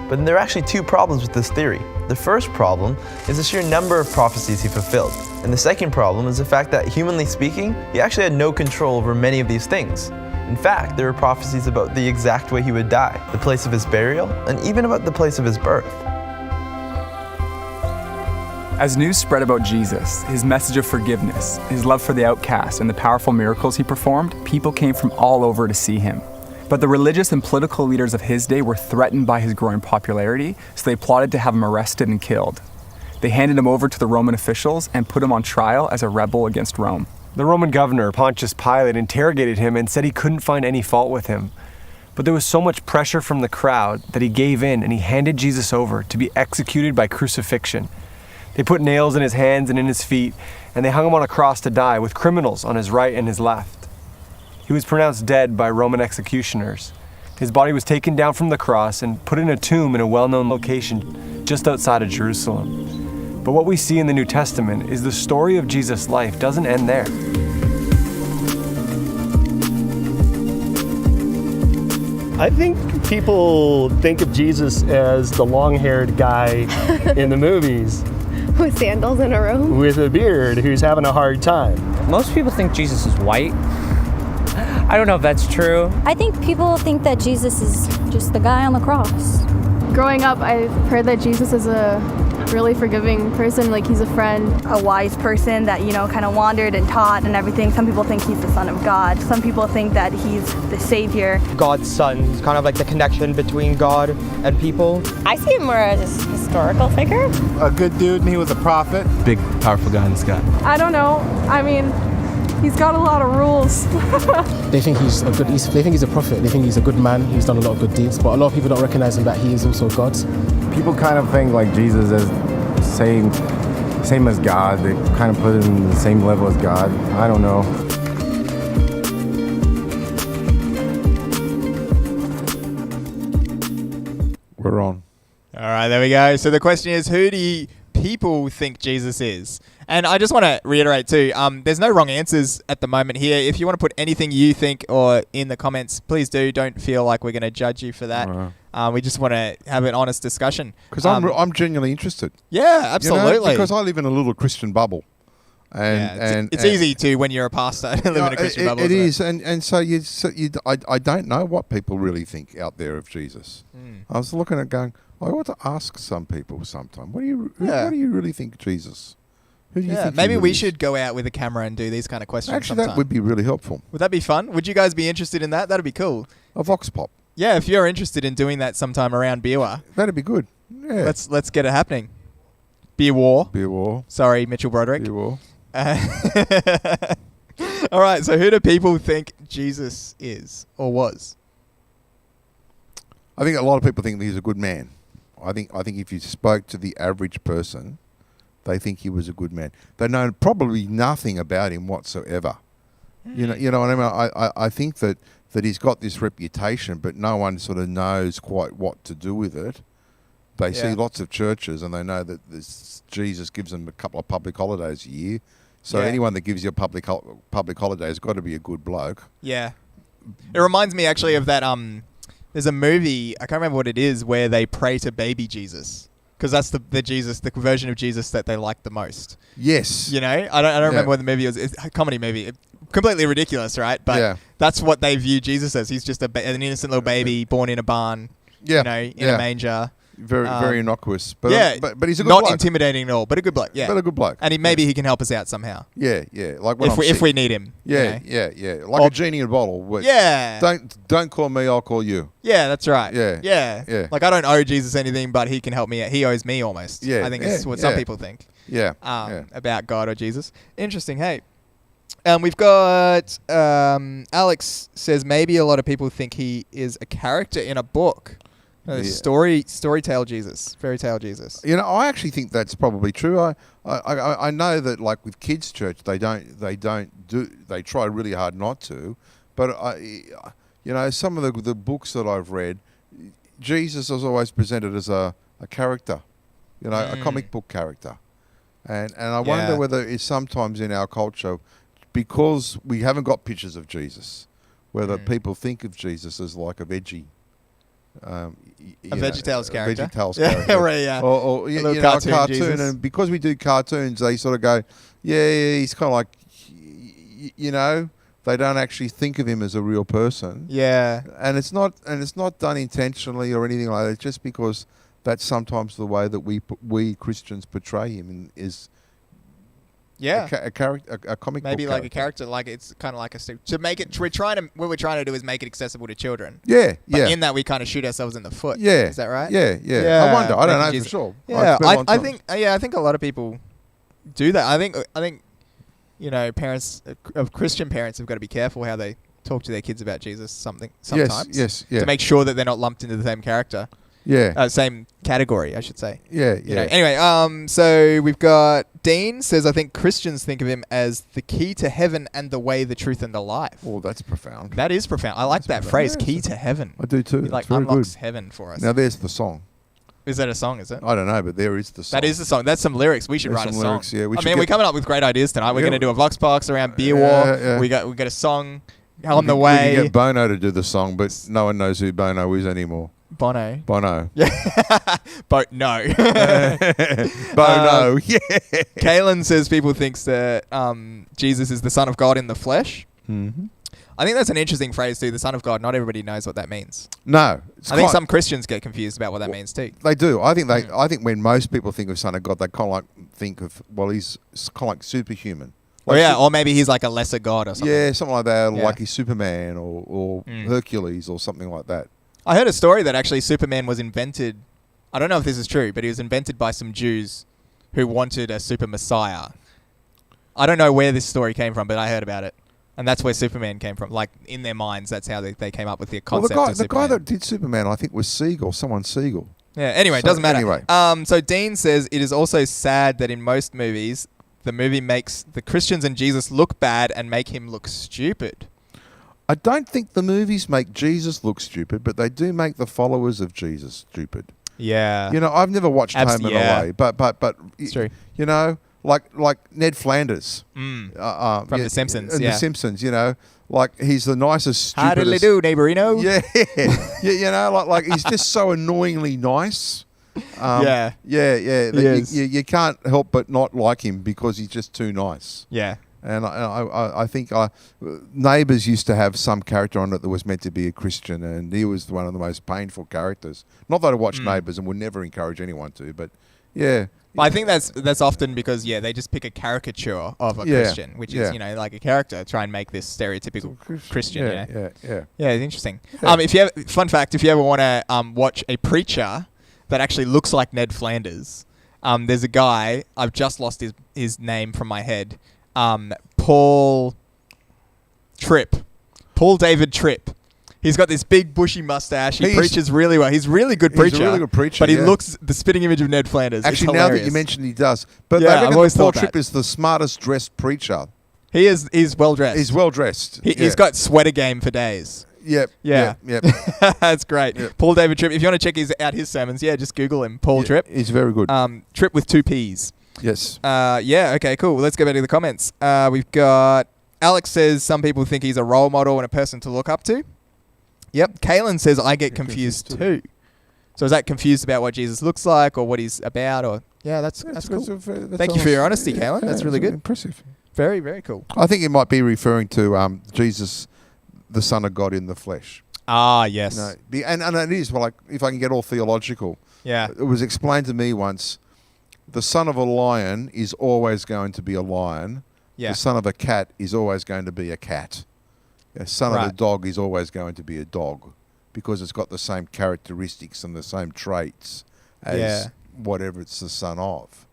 But there are actually two problems with this theory. The first problem is the sheer number of prophecies he fulfilled. And the second problem is the fact that, humanly speaking, he actually had no control over many of these things. In fact, there were prophecies about the exact way he would die, the place of his burial, and even about the place of his birth. As news spread about Jesus, his message of forgiveness, his love for the outcast, and the powerful miracles he performed, people came from all over to see him. But the religious and political leaders of his day were threatened by his growing popularity, so they plotted to have him arrested and killed. They handed him over to the Roman officials and put him on trial as a rebel against Rome. The Roman governor, Pontius Pilate, interrogated him and said he couldn't find any fault with him. But there was so much pressure from the crowd that he gave in and he handed Jesus over to be executed by crucifixion. They put nails in his hands and in his feet, and they hung him on a cross to die with criminals on his right and his left. He was pronounced dead by Roman executioners. His body was taken down from the cross and put in a tomb in a well-known location just outside of Jerusalem. But what we see in the New Testament is the story of Jesus' life doesn't end there. I think people think of Jesus as the long-haired guy in the movies. With sandals in a room? With a beard, who's having a hard time. Most people think Jesus is white. I don't know if that's true. I think people think that Jesus is just the guy on the cross. Growing up, I've heard that Jesus is a really forgiving person, like he's a friend. A wise person that, kind of wandered and taught and everything. Some people think he's the Son of God. Some people think that he's the Savior. God's son. He's kind of like the connection between God and people. I see him more as a historical figure. A good dude, and he was a prophet. Big, powerful guy in the sky. I don't know. I mean, he's got a lot of rules. They think he's a prophet. They think he's a good man. He's done a lot of good deeds. But a lot of people don't recognize him that he is also God. People kind of think like Jesus is same as God. They kind of put him in the same level as God. I don't know. We're on. All right, there we go. So the question is, who do people think Jesus is? And I just want to reiterate too, there's no wrong answers at the moment here. If you want to put anything you think or in the comments, please do. Don't feel like we're going to judge you for that. We just want to have an honest discussion. Because I'm genuinely interested. Yeah, absolutely. Because I live in a little Christian bubble. And it's easy to when you're a pastor to live in a Christian bubble. It is, and so I don't know what people really think out there of Jesus. I was looking at going, I ought to ask some people sometime. What do you really think Jesus? Who do you think maybe he we is? should go out with a camera and do these kind of questions. Actually, sometime. that would be really helpful. Would that be fun? Would you guys be interested in that? That'd be cool. A vox pop. Yeah, if you're interested in doing that sometime around Beerwar. That'd be good. Yeah. Let's get it happening. Beer War. Sorry, Mitchell Broderick. Beer War. All right, so who do people think Jesus is or was? I think a lot of people think he's a good man. I think if you spoke to the average person, they think he was a good man. They know probably nothing about him whatsoever. You know what I mean? I think that he's got this reputation, but no one sort of knows quite what to do with it. They see lots of churches and they know that Jesus gives them a couple of public holidays a year. So anyone that gives you a public holiday has got to be a good bloke. Yeah. It reminds me actually of that, there's a movie, I can't remember what it is, where they pray to baby Jesus. Because that's the version of Jesus that they like the most. Yes. You know? I don't remember what the movie was. It's a comedy movie. Completely ridiculous, right? But that's what they view Jesus as. He's just an innocent little baby born in a barn, in a manger. very innocuous. But but he's a good not bloke. intimidating at all, but a good bloke. Yeah, but a good bloke. And maybe he can help us out somehow. Yeah. Like when if we need him. Yeah, you know? Like a genie in a bottle. Don't call me. I'll call you. Yeah, that's right. Yeah. Like I don't owe Jesus anything, but he can help me out. He owes me almost. Yeah. I think it's what some people think. Yeah. About God or Jesus. Interesting. Hey. We've got Alex says maybe a lot of people think he is a character in a book. Storytale Jesus, fairy tale Jesus. You know, I actually think that's probably true. I know that like with kids' church, they try really hard not to, but you know, some of the books that I've read, Jesus is always presented as a character, you know, a comic book character, and I wonder whether it's sometimes in our culture, because we haven't got pictures of Jesus, whether people think of Jesus as like a veggie. A VeggieTales character. Or you know, a cartoon. And because we do cartoons, they sort of go, he's kind of like, you know, they don't actually think of him as a real person. Yeah. And it's not done intentionally or anything like that. It's just because that's sometimes the way that we Christians portray him is. Yeah, a character, a comic maybe book like a character, like it's kind of like to make it. What we're trying to do is make it accessible to children. Yeah, but in that we kind of shoot ourselves in the foot. Yeah, is that right? Yeah. I wonder. I don't know for sure. Yeah, I think a lot of people do that. I think you know, parents of Christian parents have got to be careful how they talk to their kids about Jesus. Sometimes, yes, to make sure that they're not lumped into the same character. Yeah. Same category, I should say. Yeah. You know, anyway, so we've got Dean says, I think Christians think of him as the key to heaven and the way, the truth, and the life. Oh, that's profound. That is profound. I like that phrase, key to heaven. I do too. It like unlocks heaven for us. Now there's the song. Is that a song, is it? I don't know, but there is the song. That is the song. That's some lyrics. We should write a song. Lyrics, yeah. We're coming up with great ideas tonight. We're going to do a Vox Box around beer war. We got a song on the way. We can get Bono to do the song, but no one knows who Bono is anymore. Bono. Yeah. No. Bono. Yeah. Kaylin says people thinks that Jesus is the Son of God in the flesh. Mm-hmm. I think that's an interesting phrase too, the Son of God. Not everybody knows what that means. No. I think some Christians get confused about what that means too. They do. I think when most people think of Son of God, they kind of like think of, well, he's kind of like superhuman. Like or maybe he's like a lesser god or something. Yeah, something like that, like he's Superman or Hercules or something like that. I heard a story that actually Superman was invented. I don't know if this is true, but he was invented by some Jews who wanted a super messiah. I don't know where this story came from, but I heard about it. And that's where Superman came from. Like, in their minds, that's how they came up with the concept of Superman. The guy that did Superman, I think, was someone Siegel. Yeah, anyway, it doesn't matter. Anyway. So Dean says, it is also sad that in most movies, the movie makes the Christians and Jesus look bad and make him look stupid. I don't think the movies make Jesus look stupid, but they do make the followers of Jesus stupid. Yeah. You know, I've never watched Home and Away, but it's true. You know, like Ned Flanders from The Simpsons. The Simpsons, you know, like he's the nicest, stupidest. How diddly do, neighborino? Yeah. You know, like he's just so annoyingly nice. You can't help but not like him because he's just too nice. Yeah. And I think Neighbours used to have some character on it that was meant to be a Christian, and he was one of the most painful characters. Not that I watched Neighbours and would never encourage anyone to, but yeah. But I think that's often because they just pick a caricature of a Christian, which is like a character, try and make this stereotypical Christian. Yeah, it's interesting. Yeah. Fun fact, if you ever want to watch a preacher that actually looks like Ned Flanders, there's a guy, I've just lost his name from my head. Paul David Tripp. He's got this big bushy mustache. He preaches really well. He's a really good preacher. He's a really good preacher. But he looks the spitting image of Ned Flanders. Actually, now that you mentioned he does. But I've always Paul thought Tripp is the smartest dressed preacher. He is. He's well dressed. He's well dressed. He's got sweater game for days. Yep. That's great. Yep. Paul David Tripp. If you want to check out his sermons, just Google him. Paul Tripp. He's very good. Tripp with 2 P's. Yes. Okay, cool. Let's go back to the comments. We've got Alex says some people think he's a role model and a person to look up to. Yep. Kaylin says I get confused too. So is that confused about what Jesus looks like or what he's about? Or that's cool. Thank you for your honesty, Kaylin. That's really good. Impressive. Very, very cool. I think it might be referring to Jesus, the Son of God in the flesh. Ah, yes. And it is like, if I can get all theological, Yeah. It was explained to me once, the son of a lion is always going to be a lion. Yeah. The son of a cat is always going to be a cat. The son of a dog is always going to be a dog because it's got the same characteristics and the same traits as whatever it's the son of.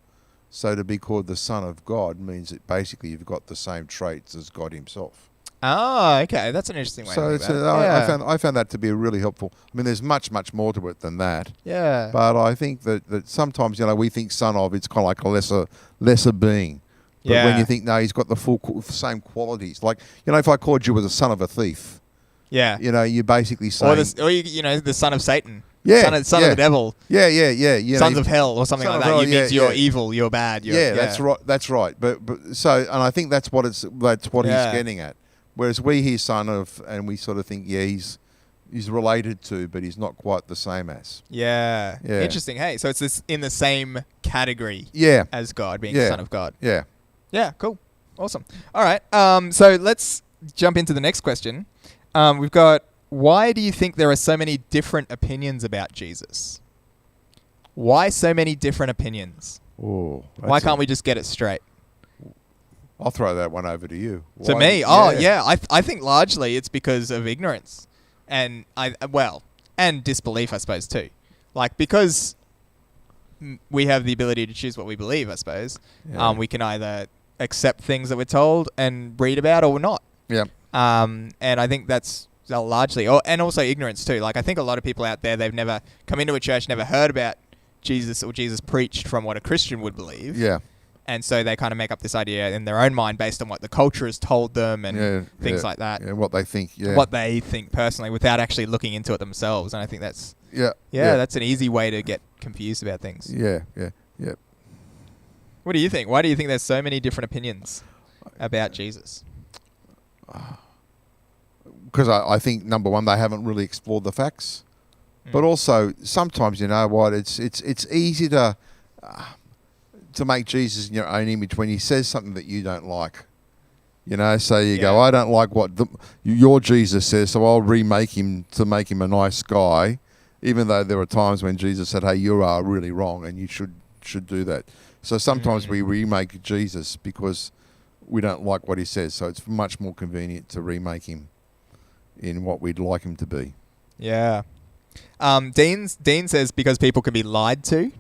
So to be called the son of God means that basically you've got the same traits as God himself. Oh, okay. That's an interesting way to think So about it. I found that to be really helpful. I mean, there's much, much more to it than that. Yeah. But I think that sometimes, we think son of, it's kind of like a lesser being. But when you think, no, he's got the same qualities. Like, if I called you as a son of a thief, you basically say... Or the son of Satan. Yeah. Son of the devil. Yeah. Sons of hell or something like that. It means you're evil, you're bad. That's right. That's right. But and I think that's what he's getting at. Whereas we hear son of, and we sort of think, he's related to, but he's not quite the same as. Yeah. Interesting. Hey, so it's in the same category as God, being the son of God. Yeah. Yeah, cool. Awesome. All right. So let's jump into the next question. We've got, why do you think there are so many different opinions about Jesus? Why so many different opinions? Why can't we just get it straight? I'll throw that one over to you. To me? I think largely it's because of ignorance and disbelief, I suppose, too. Like, because we have the ability to choose what we believe, I suppose, we can either accept things that we're told and read about or not. Yeah. And I think that's largely, and also ignorance too. Like, I think a lot of people out there, they've never come into a church, never heard about Jesus or Jesus preached from what a Christian would believe. Yeah. And so they kind of make up this idea in their own mind based on what the culture has told them and things like that. Yeah, what they think. Yeah. What they think personally without actually looking into it themselves. And I think that's... that's an easy way to get confused about things. Yeah. What do you think? Why do you think there's so many different opinions about Jesus? Because I think, number one, they haven't really explored the facts. But also, sometimes, it's easy to make Jesus in your own image when he says something that you don't like. So you go, I don't like what your Jesus says, so I'll remake him to make him a nice guy, even though there were times when Jesus said, hey, you are really wrong and you should do that. So sometimes we remake Jesus because we don't like what he says, so it's much more convenient to remake him in what we'd like him to be. Yeah. Dean says because people can be lied to.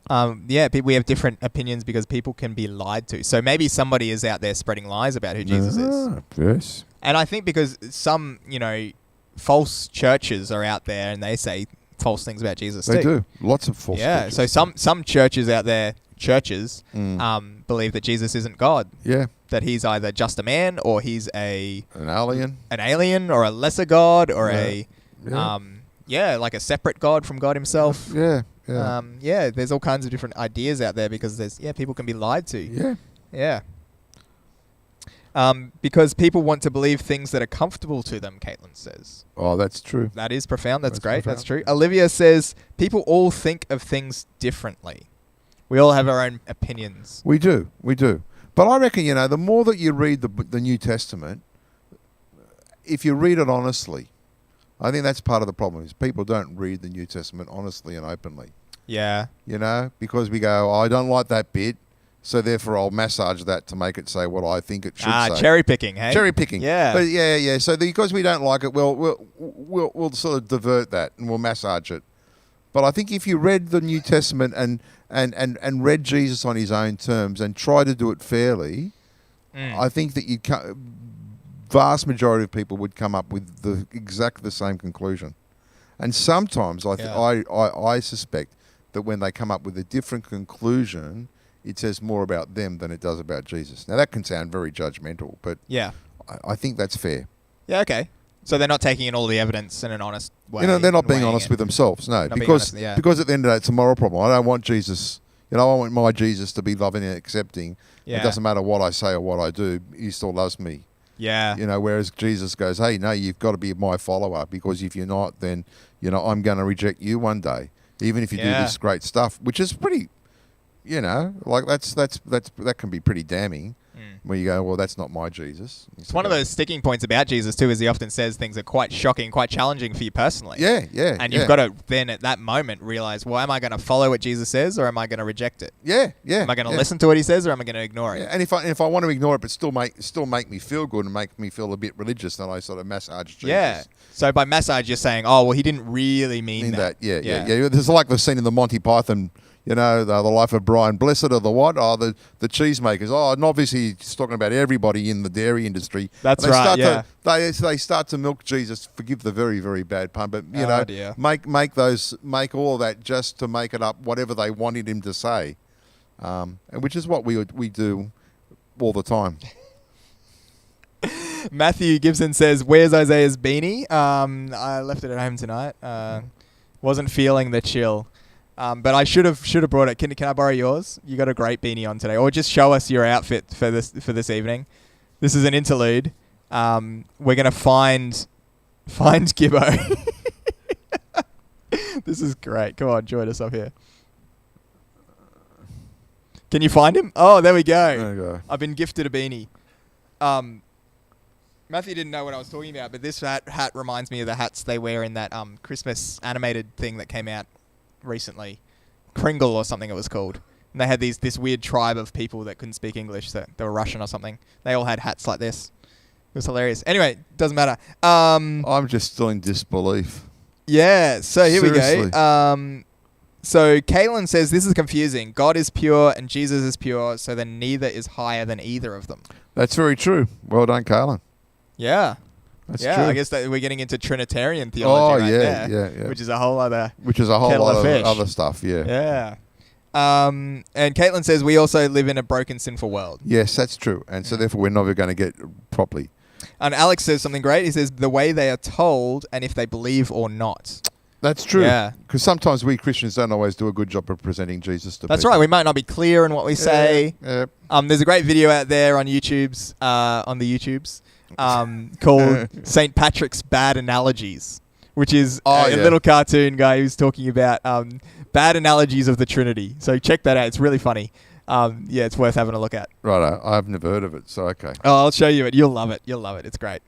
We have different opinions because people can be lied to. So maybe somebody is out there spreading lies about who Jesus is. Yes. And I think because some, false churches are out there and they say false things about Jesus too. They do. Lots of false churches. So some churches out there, believe that Jesus isn't God. Yeah. That he's either just a man or he's an alien or a lesser God or like a separate God from God himself. Yeah. There's all kinds of different ideas out there because people can be lied to. Yeah. Because people want to believe things that are comfortable to them, Caitlin says. Oh, that's true. That is profound. That's great. Profound. That's true. Olivia says people all think of things differently. We all have our own opinions. We do. But I reckon, the more that you read the New Testament, if you read it honestly, I think that's part of the problem is people don't read the New Testament honestly and openly. Yeah. Because we go, I don't like that bit, so therefore I'll massage that to make it say what I think it should say. Cherry picking, hey? Cherry picking. Yeah. But So because we don't like it, we'll sort of divert that and we'll massage it. But I think if you read the New Testament and read Jesus on his own terms and try to do it fairly, I think that vast majority of people would come up with exactly the same conclusion. And sometimes I suspect that when they come up with a different conclusion, it says more about them than it does about Jesus. Now that can sound very judgmental, but I think that's fair. Yeah, okay. So they're not taking in all the evidence in an honest way. They're not being honest with themselves, no. Because at the end of the day, it's a moral problem. I don't want Jesus, I want my Jesus to be loving and accepting. It doesn't matter what I say or what I do, he still loves me. Yeah. Whereas Jesus goes, hey, no, you've got to be my follower because if you're not, then, I'm going to reject you one day. Even if you do this great stuff, which is pretty You know, like that can be pretty damning. Where you go, well, that's not my Jesus. It's one of those sticking points about Jesus too, is he often says things that are quite shocking, quite challenging for you personally. Yeah. And you've got to then at that moment realize, well, am I going to follow what Jesus says, or am I going to reject it? Yeah. Am I going to listen to what he says, or am I going to ignore it? Yeah. And if I want to ignore it, but still make me feel good and make me feel a bit religious, then I sort of massage Jesus. Yeah. So by massage, you're saying, oh, well, he didn't really mean that. Yeah. There's like the scene in the Monty Python. You know, the Life of Brian. Blessed are the what? Oh, the cheesemakers. Oh, and obviously he's talking about everybody in the dairy industry. That's right, They start to milk Jesus. Forgive the very, very bad pun, but you know, dear. make all of that just to make it up whatever they wanted him to say, and which is what we do all the time. Matthew Gibson says, "Where's Isaiah's beanie? I left it at home tonight. Wasn't feeling the chill." But I should have brought it. Can I borrow yours? You got a great beanie on today, or just show us your outfit for this evening. This is an interlude. We're gonna find Gibbo. This is great. Come on, join us up here. Can you find him? Oh, there we go. There you go. I've been gifted a beanie. Matthew didn't know what I was talking about, but this hat reminds me of the hats they wear in that Christmas animated thing that came out recently, Kringle or something it was called. And they had this weird tribe of people that couldn't speak English, that they were Russian or something. They all had hats like this. It was hilarious. Anyway, doesn't matter. I'm just still in disbelief. Yeah, so here Seriously. we go. So Caitlin says this is confusing. God is pure and Jesus is pure, so then neither is higher than either of them. That's very true. Well done, Carlin. Yeah. That's true. I guess that we're getting into Trinitarian theology yeah. which is a whole other lot of fish. other stuff, yeah. Yeah. And Caitlin says we also live in a broken, sinful world. Yes, that's true. And so therefore we're never going to get properly. And Alex says something great. He says the way they are told and if they believe or not. That's true. Yeah. Because sometimes we Christians don't always do a good job of presenting Jesus to people. That's right. We might not be clear in what we say. Yeah. There's a great video out there on YouTube's called St. Patrick's Bad Analogies, which is a little cartoon guy who's talking about bad analogies of the Trinity. So check that out. It's really funny. It's worth having a look at. Right. I've never heard of it, so okay. Oh, I'll show you it. You'll love it. It's great.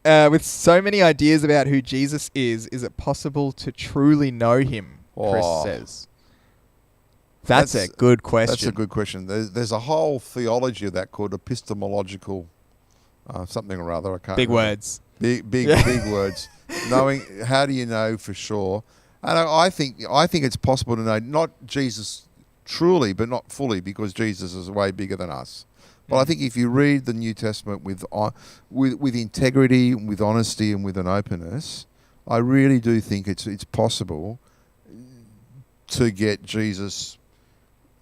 With so many ideas about who Jesus is it possible to truly know him? Chris says. That's a good question. That's a good question. There's a whole theology of that called epistemological something or other. I can't. Big remember. words. Big words. Knowing, how do you know for sure? And I think it's possible to know not Jesus truly, but not fully, because Jesus is way bigger than us. But I think if you read the New Testament with integrity, with honesty, and with an openness, I really do think it's possible to get Jesus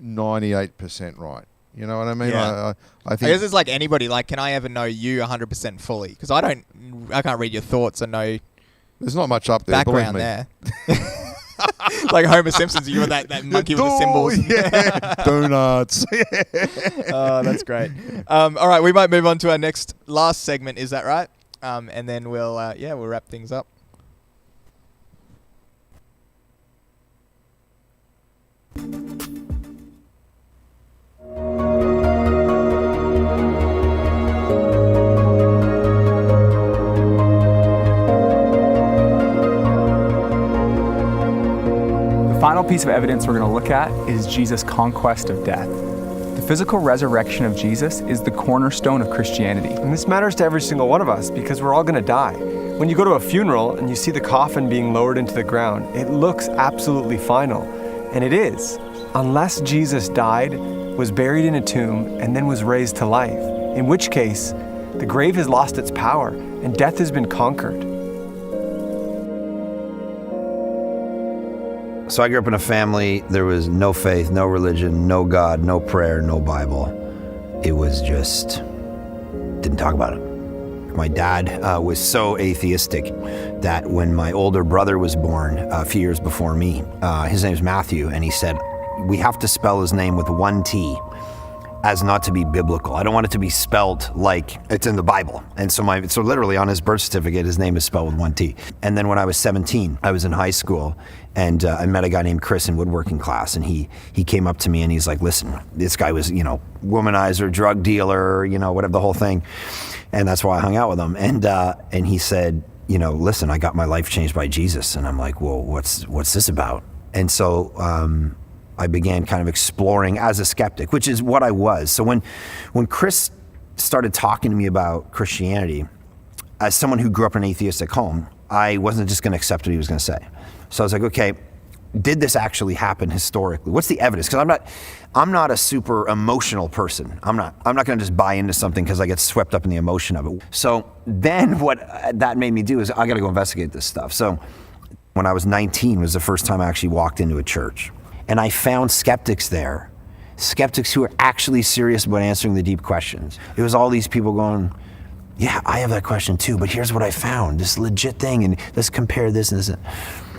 98% right. You know what I mean? Yeah. I think I guess it's like anybody. Like, can I ever know you 100% fully? Because I can't read your thoughts and know. There's not much up there. Background there. Like Homer Simpson's, you were that monkey with the symbols. Yeah. Donuts. Oh, that's great. All right, we might move on to our last segment. Is that right? And then we'll wrap things up. The final piece of evidence we're going to look at is Jesus' conquest of death. The physical resurrection of Jesus is the cornerstone of Christianity. And this matters to every single one of us because we're all going to die. When you go to a funeral and you see the coffin being lowered into the ground, it looks absolutely final. And it is. Unless Jesus died, was buried in a tomb, and then was raised to life, in which case, the grave has lost its power and death has been conquered. So I grew up in a family, there was no faith, no religion, no God, no prayer, no Bible. It was just, didn't talk about it. My dad was so atheistic that when my older brother was born a few years before me, his name's Matthew, and he said, we have to spell his name with one T. as not to be biblical. I don't want it to be spelled like it's in the Bible. And so literally on his birth certificate, his name is spelled with one T. And then when I was 17, I was in high school, and I met a guy named Chris in woodworking class, and he came up to me and he's like, listen, this guy was, womanizer, drug dealer, whatever, the whole thing. And that's why I hung out with him. And he said, listen, I got my life changed by Jesus. And I'm like, well, what's this about? And so I began kind of exploring as a skeptic, which is what I was. So when Chris started talking to me about Christianity, as someone who grew up in an atheistic home, I wasn't just going to accept what he was going to say. So I was like, okay, did this actually happen historically? What's the evidence? Because I'm not a super emotional person. I'm not going to just buy into something because I get swept up in the emotion of it. So then what that made me do is I got to go investigate this stuff. So when I was 19 was the first time I actually walked into a church. And I found skeptics there, skeptics who were actually serious about answering the deep questions. It was all these people going, yeah, I have that question too, but here's what I found, this legit thing, and let's compare this and this.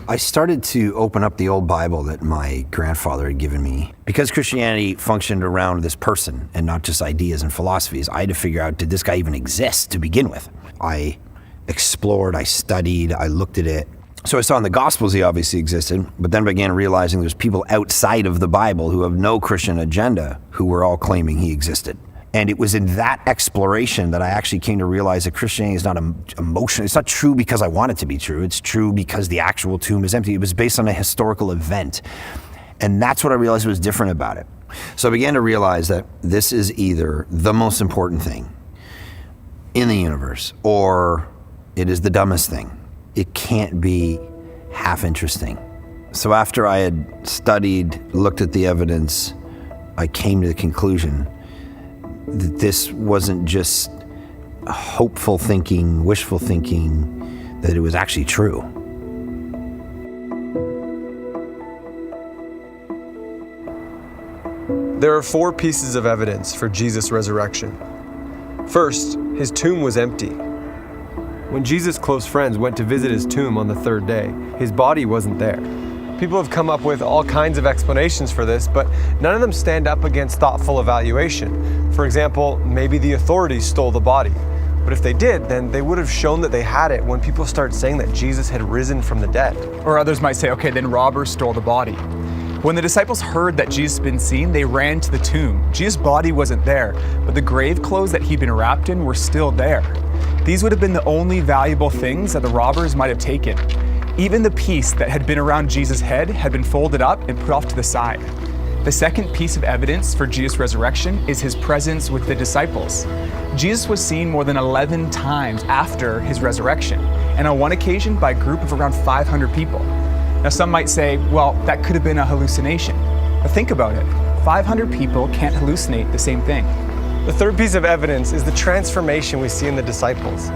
I started to open up the old Bible that my grandfather had given me. Because Christianity functioned around this person and not just ideas and philosophies, I had to figure out, did this guy even exist to begin with? I explored, I studied, I looked at it. So I saw in the Gospels he obviously existed, but then began realizing there's people outside of the Bible who have no Christian agenda who were all claiming he existed. And it was in that exploration that I actually came to realize that Christianity is not emotional. It's not true because I want it to be true. It's true because the actual tomb is empty. It was based on a historical event. And that's what I realized was different about it. So I began to realize that this is either the most important thing in the universe or it is the dumbest thing. It can't be half interesting. So after I had studied, looked at the evidence, I came to the conclusion that this wasn't just hopeful thinking, wishful thinking, that it was actually true. There are 4 pieces of evidence for Jesus' resurrection. First, his tomb was empty. When Jesus' close friends went to visit his tomb on the 3rd day, his body wasn't there. People have come up with all kinds of explanations for this, but none of them stand up against thoughtful evaluation. For example, maybe the authorities stole the body. But if they did, then they would have shown that they had it when people start saying that Jesus had risen from the dead. Or others might say, okay, then robbers stole the body. When the disciples heard that Jesus had been seen, they ran to the tomb. Jesus' body wasn't there, but the grave clothes that he'd been wrapped in were still there. These would have been the only valuable things that the robbers might have taken. Even the piece that had been around Jesus' head had been folded up and put off to the side. The second piece of evidence for Jesus' resurrection is his presence with the disciples. Jesus was seen more than 11 times after his resurrection, and on one occasion by a group of around 500 people. Now some might say, well, that could have been a hallucination. But think about it. 500 people can't hallucinate the same thing. The third piece of evidence is the transformation we see in the disciples.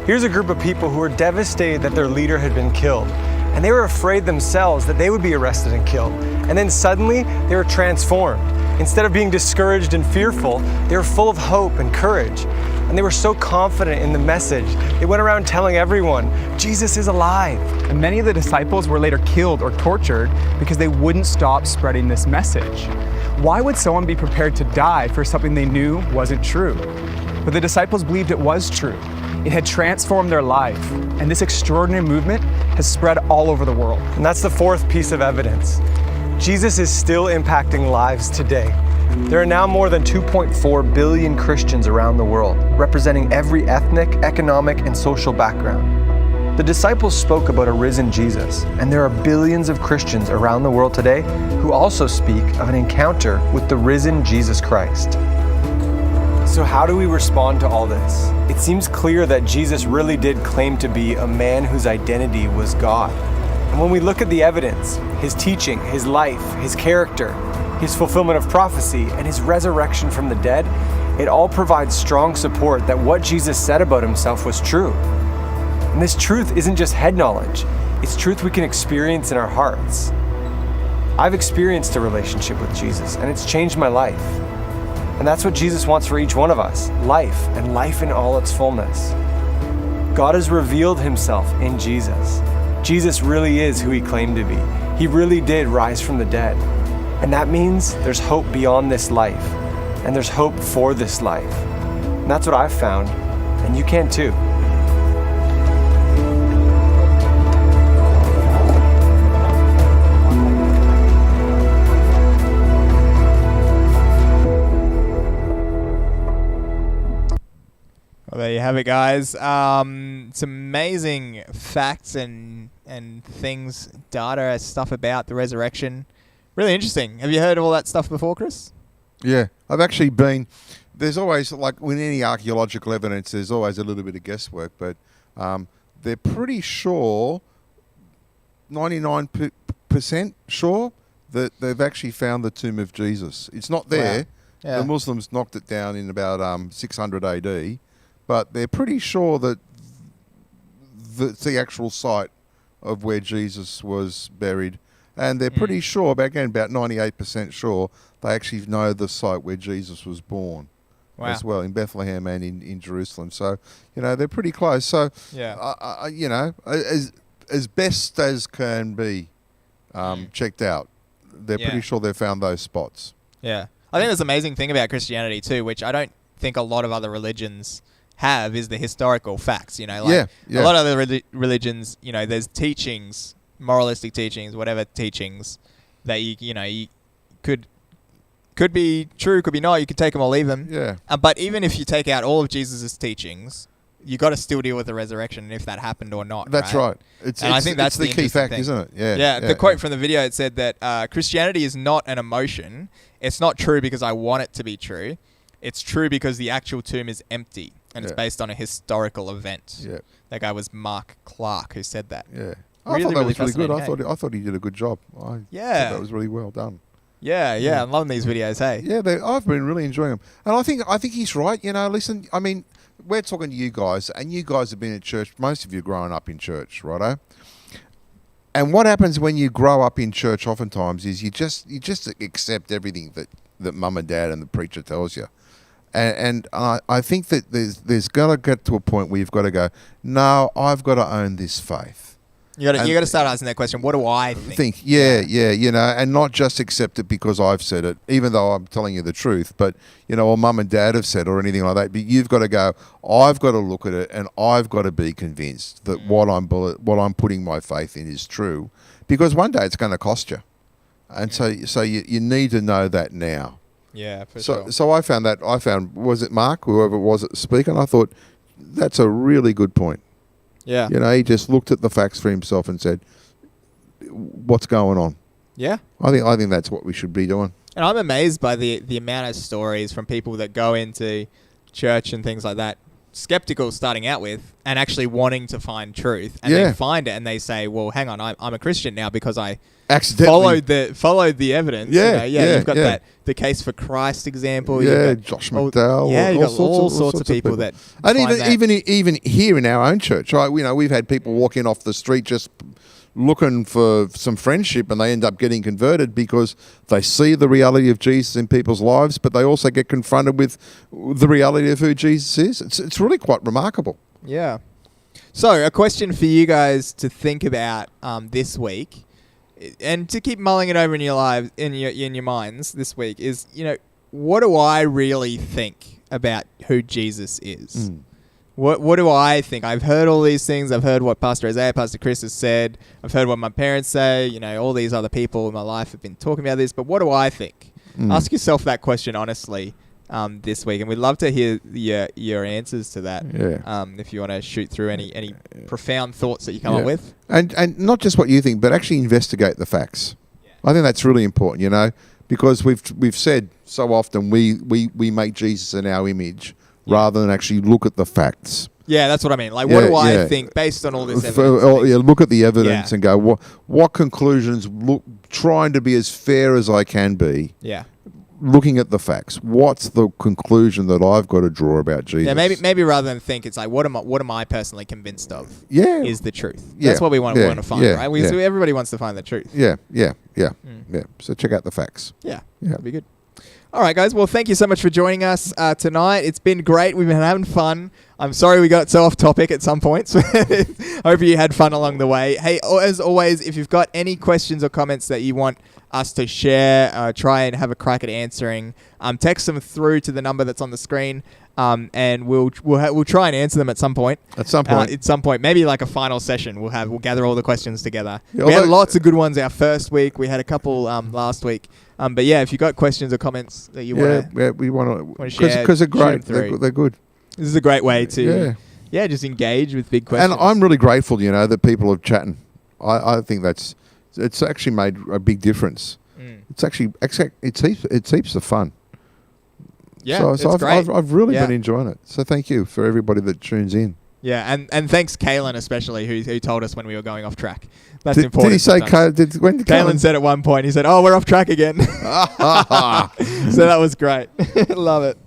Here's a group of people who were devastated that their leader had been killed, and they were afraid themselves that they would be arrested and killed. And then suddenly, they were transformed. Instead of being discouraged and fearful, they were full of hope and courage. And they were so confident in the message, they went around telling everyone, Jesus is alive. And many of the disciples were later killed or tortured because they wouldn't stop spreading this message. Why would someone be prepared to die for something they knew wasn't true? But the disciples believed it was true. It had transformed their life, and this extraordinary movement has spread all over the world. And that's the fourth piece of evidence. Jesus is still impacting lives today. There are now more than 2.4 billion Christians around the world, representing every ethnic, economic, and social background. The disciples spoke about a risen Jesus, and there are billions of Christians around the world today who also speak of an encounter with the risen Jesus Christ. So how do we respond to all this? It seems clear that Jesus really did claim to be a man whose identity was God. And when we look at the evidence, his teaching, his life, his character, his fulfillment of prophecy, and his resurrection from the dead, it all provides strong support that what Jesus said about himself was true. And this truth isn't just head knowledge, it's truth we can experience in our hearts. I've experienced a relationship with Jesus, and it's changed my life. And that's what Jesus wants for each one of us, life, and life in all its fullness. God has revealed himself in Jesus. Jesus really is who he claimed to be. He really did rise from the dead. And that means there's hope beyond this life. and there's hope for this life. And that's what I've found, and you can too. Well, there you have it, guys. Some amazing facts and things, data, stuff about the resurrection. Really interesting. Have you heard of all that stuff before, Chris? Yeah, I've actually been. There's always, like with any archaeological evidence, there's always a little bit of guesswork, but they're pretty sure, 99% sure, that they've actually found the tomb of Jesus. It's not there. Wow. Yeah. The Muslims knocked it down in about 600 AD, but they're pretty sure that it's the actual site of where Jesus was buried. And they're pretty sure, about 98% sure, they actually know the site where Jesus was born as well, in Bethlehem and in Jerusalem. So, they're pretty close. So, as best as can be checked out, they're pretty sure they've found those spots. Yeah. I think there's an amazing thing about Christianity too, which I don't think a lot of other religions have, is the historical facts. A lot of other religions, there's teachings, moralistic teachings, whatever teachings that you could be true, could be not. You could take them or leave them. Yeah. But even if you take out all of Jesus' teachings, you got to still deal with the resurrection and if that happened or not. That's right. I think that's the key fact, isn't it? Yeah. Yeah. The quote from the video, it said that Christianity is not an emotion. It's not true because I want it to be true. It's true because the actual tomb is empty and it's based on a historical event. Yeah. That guy was Mark Clark who said that. Yeah. I thought that was really good. I thought he did a good job. I thought that was really well done. Yeah. I'm loving these videos. Hey. Yeah, I've been really enjoying them, and I think he's right. Listen, I mean, we're talking to you guys, and you guys have been at church. Most of you growing up in church, righto? And what happens when you grow up in church? Oftentimes, is you just accept everything that mum and dad and the preacher tells you. And I think that there's got to get to a point where you've got to go, no, I've got to own this faith. You got to start asking that question. What do I think? Yeah, and not just accept it because I've said it, even though I'm telling you the truth. But or mum and dad have said or anything like that. But you've got to go. I've got to look at it, and I've got to be convinced that what I'm putting my faith in is true, because one day it's going to cost you, and so you need to know that now. Yeah, for sure. So I found was it Mark, whoever it was speaking? I thought that's a really good point. Yeah. He just looked at the facts for himself and said, what's going on? Yeah. I think that's what we should be doing. And I'm amazed by the amount of stories from people that go into church and things like that, skeptical starting out with, and actually wanting to find truth. And they find it and they say, well, hang on, I'm a Christian now because I followed the evidence. You've got the Case for Christ example. Josh McDowell. You've got all sorts of people that and even here in our own church, right? We've had people walking off the street just looking for some friendship, and they end up getting converted because they see the reality of Jesus in people's lives, but they also get confronted with the reality of who Jesus is. It's really quite remarkable. Yeah. So a question for you guys to think about this week, and to keep mulling it over in your lives, in your minds this week, is what do I really think about who Jesus is? What do I think? I've heard all these things. I've heard what Pastor Isaiah, Pastor Chris has said. I've heard what my parents say. All these other people in my life have been talking about this. But what do I think? Ask yourself that question honestly this week, and we'd love to hear your answers to that. Yeah. If you want to shoot through any profound thoughts that you come up with, and not just what you think, but actually investigate the facts. I think that's really important. Because we've said so often we make Jesus in our image, rather than actually look at the facts. Yeah, that's what I mean. Like, what do I think based on all this evidence? Look at the evidence and go, what conclusions, trying to be as fair as I can be. Yeah. Looking at the facts. What's the conclusion that I've got to draw about Jesus? Yeah, maybe rather than think, it's like, what am I personally convinced of is the truth? Yeah. That's what we want to find, right? Everybody wants to find the truth. Yeah. So check out the facts. Yeah. That'd be good. All right, guys. Well, thank you so much for joining us tonight. It's been great. We've been having fun. I'm sorry we got so off topic at some points. Hope you had fun along the way. Hey, as always, if you've got any questions or comments that you want us to share, try and have a crack at answering, text them through to the number that's on the screen, and we'll try and answer them at some point. At some point, maybe like a final session. We'll gather all the questions together. Yeah, we had lots of good ones our first week. We had a couple last week. But yeah, if you've got questions or comments that you want to, we want to share, because they're great. They're good. This is a great way to just engage with big questions. And I'm really grateful, that people are chatting. I think it's actually made a big difference. It's actually it's heaps of fun. Yeah, so I've really been enjoying it. So thank you for everybody that tunes in. Yeah, and thanks Kaylin especially who told us when we were going off track. That's important. Did he say Kaylin said at one point, he said, "Oh, we're off track again." So that was great. Love it.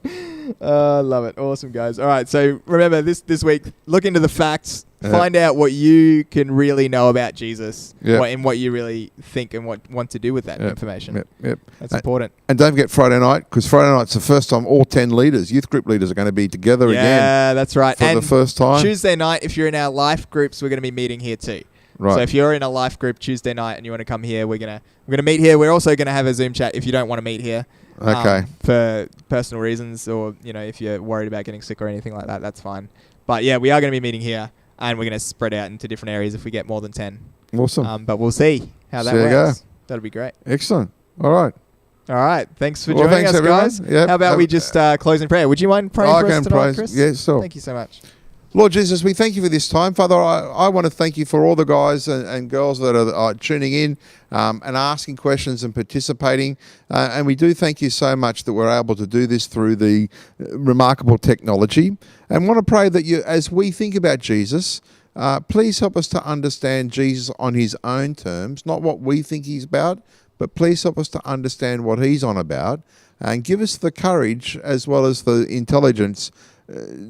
Love it. Awesome, guys. All right, so remember this week, look into the facts. Find out what you can really know about Jesus and what you really think and want to do with that information. Yep. That's important. And don't forget Friday night, because Friday night's the first time all 10 leaders, youth group leaders, are going to be together again. Yeah, that's right. For the first time. Tuesday night, if you're in our life groups, we're going to be meeting here too. Right. So if you're in a life group Tuesday night and you want to come here, we're gonna meet here. We're also going to have a Zoom chat if you don't want to meet here. Okay. For personal reasons, or if you're worried about getting sick or anything like that, that's fine. But yeah, we are going to be meeting here, and we're going to spread out into different areas if we get more than 10. Awesome. But we'll see how that works. That'll be great. Excellent. All right. Thanks for joining us, everyone. guys. Yep. How about we just close in prayer? Would you mind praying for us tonight, Chris? Yeah, sure. Thank you so much. Lord Jesus, we thank you for this time. Father, I want to thank you for all the guys and girls that are tuning in and asking questions and participating. And we do thank you so much that we're able to do this through the remarkable technology. And want to pray that you, as we think about Jesus, please help us to understand Jesus on his own terms, not what we think he's about, but please help us to understand what he's on about, and give us the courage as well as the intelligence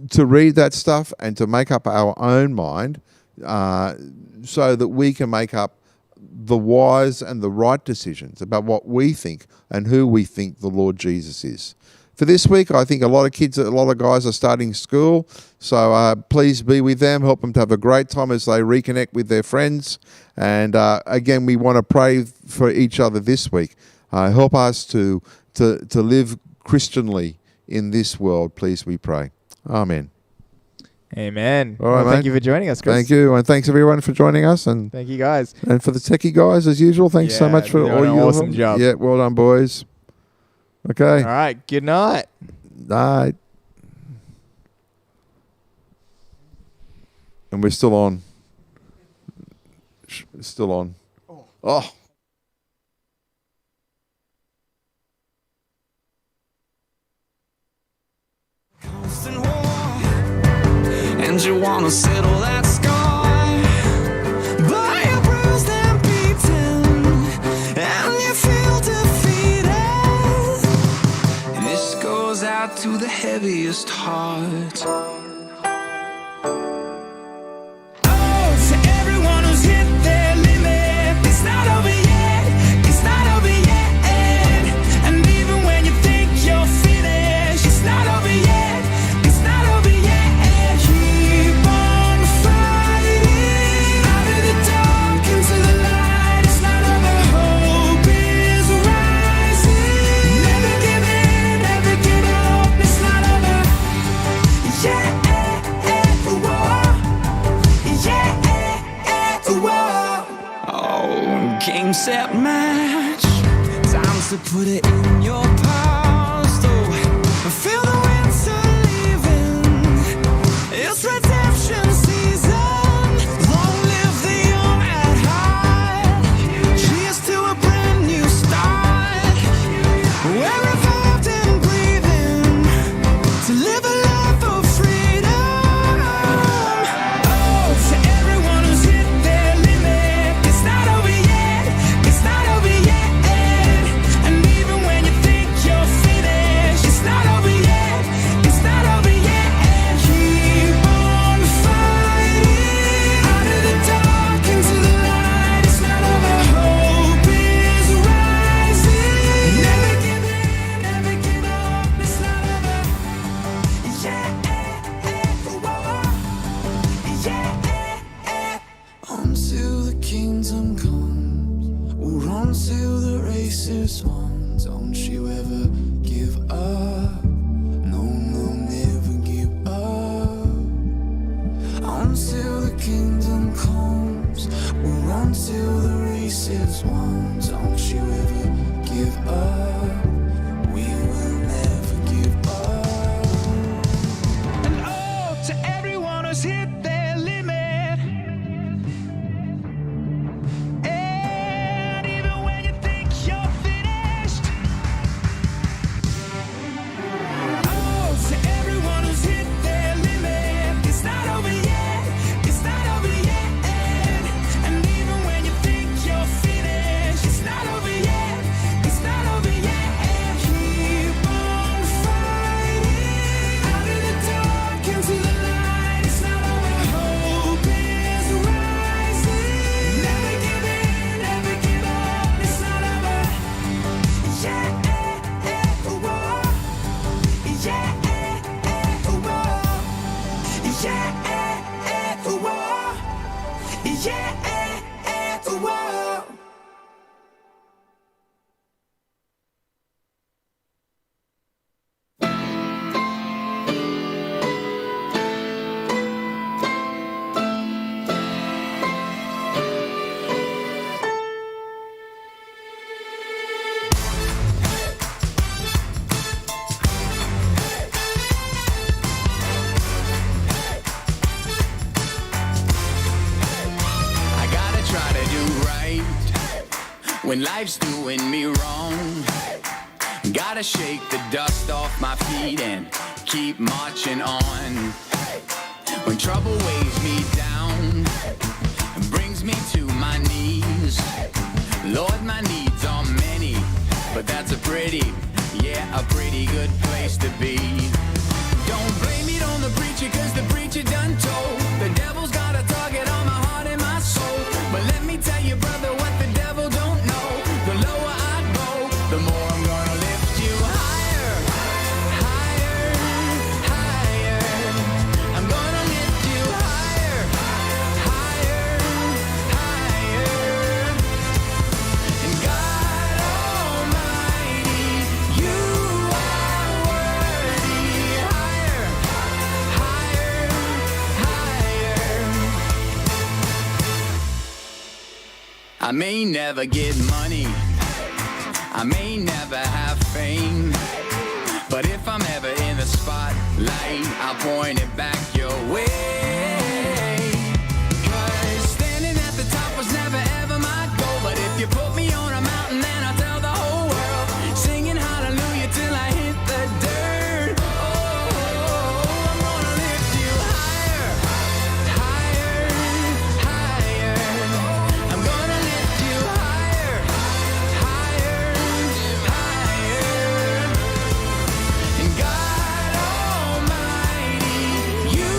to read that stuff and to make up our own mind so that we can make up the wise and the right decisions about what we think and who we think the Lord Jesus is. For this week, I think a lot of guys are starting school, so please be with them, help them to have a great time as they reconnect with their friends. And again, we want to pray for each other this week. Help us to live Christianly in this world, please, we pray. Amen. Amen. All right, thank you for joining us, Chris. Thank you, and thanks everyone for joining us. And thank you, guys. And for the techie guys, as usual, thanks so much for all your awesome job. Yeah, well done, boys. Okay. All right. Good night. Night. And we're still on. Still on. Oh. And you wanna settle that sky, but you're bruised and beaten, and you feel defeated. This goes out to the heaviest heart. Oh, to everyone who's hit their limit, it's not over yet, it's not over yet. And even when you think you're finished, it's not over yet, it's not over yet. Game, set, match. Time to put it in your past. Oh, feel the winter leaving. It's redemption season. Long live the young at heart. Cheers to a brand new start. We're revived and breathing to live a life of freedom. Oh, to everyone who's hit their limit, it's not over yet. It's not over yet, and even when you think you're Until the kingdom comes, we'll run till the race is won. Don't you ever give up, no, no, never give up. Until the kingdom comes, we'll run till the race is won. Don't you ever give up, we will never give up. And oh, to everyone who's hit their limit, and even when you think you're finished, oh, to everyone who's hit their limit, it's not over yet, it's not over yet. And even when you think you're finished, it's not over yet, it's not over yet. Keep on fighting, out of the dark into the light. It's not over, hope is rising. Never give in, never give up. It's not over. Yeah, whoa. Yeah, whoa. Yeah, whoa. Yeah, whoa. I gotta try to do right when life's doing me wrong. Gotta shake the dust off my feet and keep marching on. When trouble weighs me down and brings me to my knees, Lord, my needs are many, but that's a pretty good place to be. Don't blame it on the preacher, cause the preacher done told the devil's got a target on my heart and my soul. But let me tell you, brother, what the devil don't know. The lower I go, the more I'm gonna lift you higher, higher, higher. I'm gonna lift you higher, higher, higher. And God Almighty, you are worthy. Higher, higher, higher. I may never get money, I may never have fame, but if I'm ever in the spotlight, I'll point it back your way. 'Cause standing at the top was never ever my goal, but if you put me on a mountain, then I'll tell the whole world, singing hallelujah till I hit the dirt. Oh, I'm gonna lift you higher, higher, higher. I'm gonna lift you higher, higher, higher. And God Almighty, you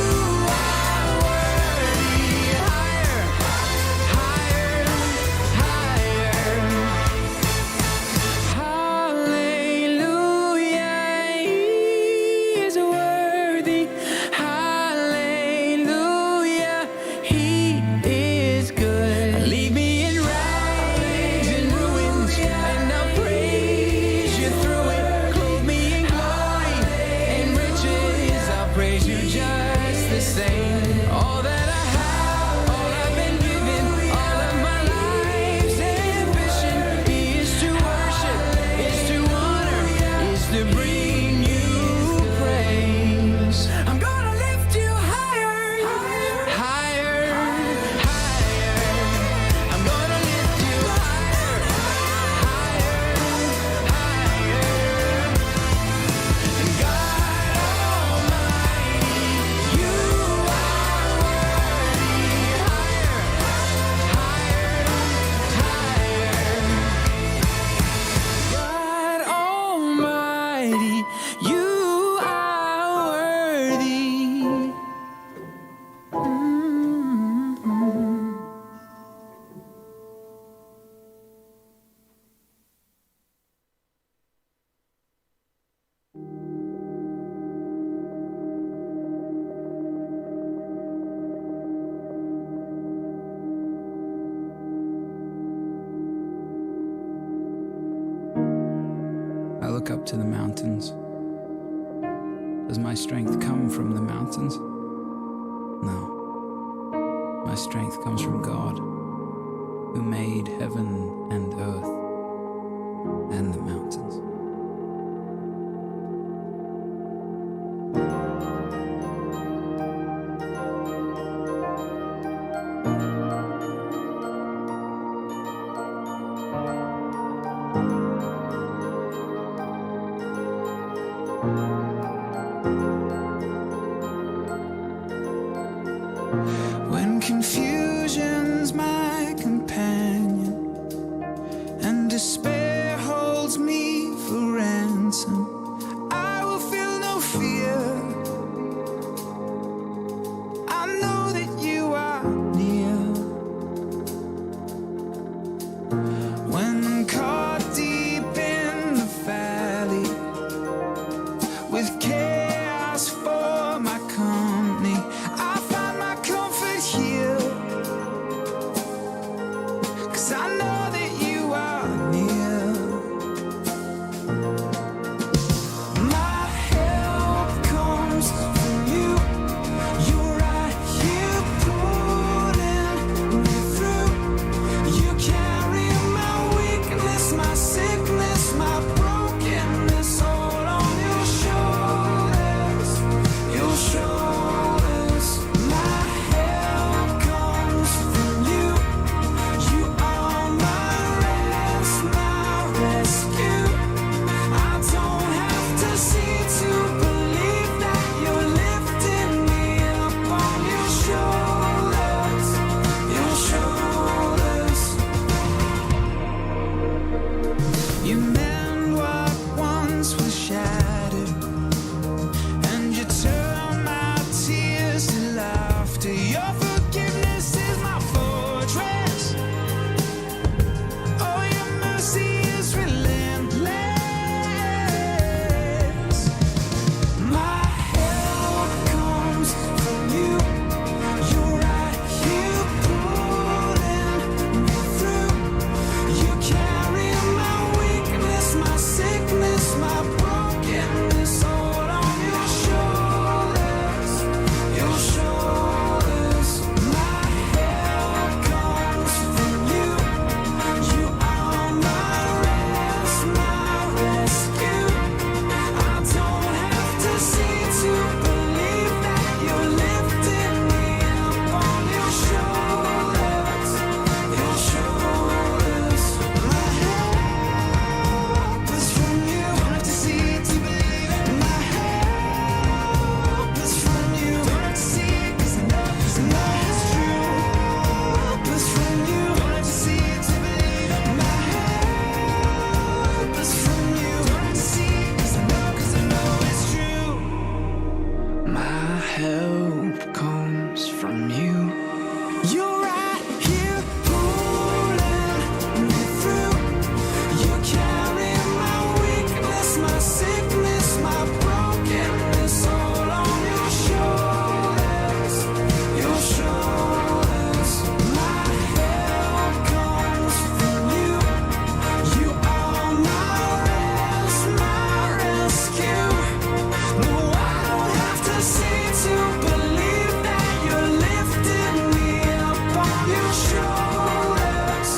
look up to the mountains. Does my strength come from the mountains? No. My strength comes from God, who made heaven and earth and the mountains. When confusion's my companion and despair holds me for ransom, I will feel no fear. I know that you are near. When caught deep in the valley with chaos for my company, I find my comfort here, 'cause I know that you are near. My help comes from you. You're right here pulling me through. You carry my weakness, my sickness, my brokenness all on your shoulders. Your shoulders. My help comes from you. You are my rest, my rescue. I don't have to see to believe that you're lifting me up on your shoulders. Your shoulders. You mend what once was shattered, and you turn my tears to laughter. Your forgiveness is my fortress. Oh, your mercy is relentless. My help comes from you. You're right here pulling me through. You carry my weakness, my sickness, my brokenness all on your shoulders. Your shoulders. My help comes from you. You are my rest, my rescue. I don't have to see to believe that you're lifting me up on your shoulders. Your shoulders. My help is from you. Don't have to see to believe it. My help is from you. Don't have to see it, 'cause I know it's true. Help is from you. Don't have to see it to believe it. My help is from you. Don't have to see it, 'cause I know it's true. My help comes from you. You're right here pulling me through. You carry my weakness, my sickness, my brokenness all on your shoulders. Your shoulders. My help comes from you. You are my rest, my rescue. No, I don't have to see to believe that you're lifting me up on your shoulders.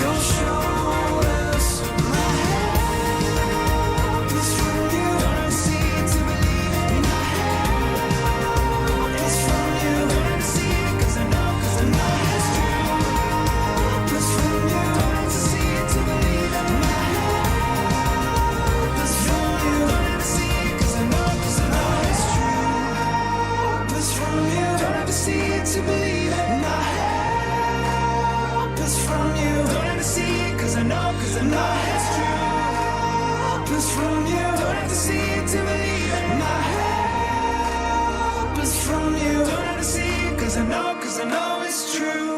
Your shoulders. My help is from you. Don't have to see to believe it. My help is from you. Don't have to see it, 'cause I know it's true. Help is from you. Don't have to see it to believe it. My help is from you. Don't have to see it, 'cause I know it's true. Help is from you. Don't have to see it to believe it. My help is from you. Don't have to see it, 'cause I know it's true. Help is from you. Don't have to see it to believe it. My help is from you. Don't have to see it, 'cause I know it's true.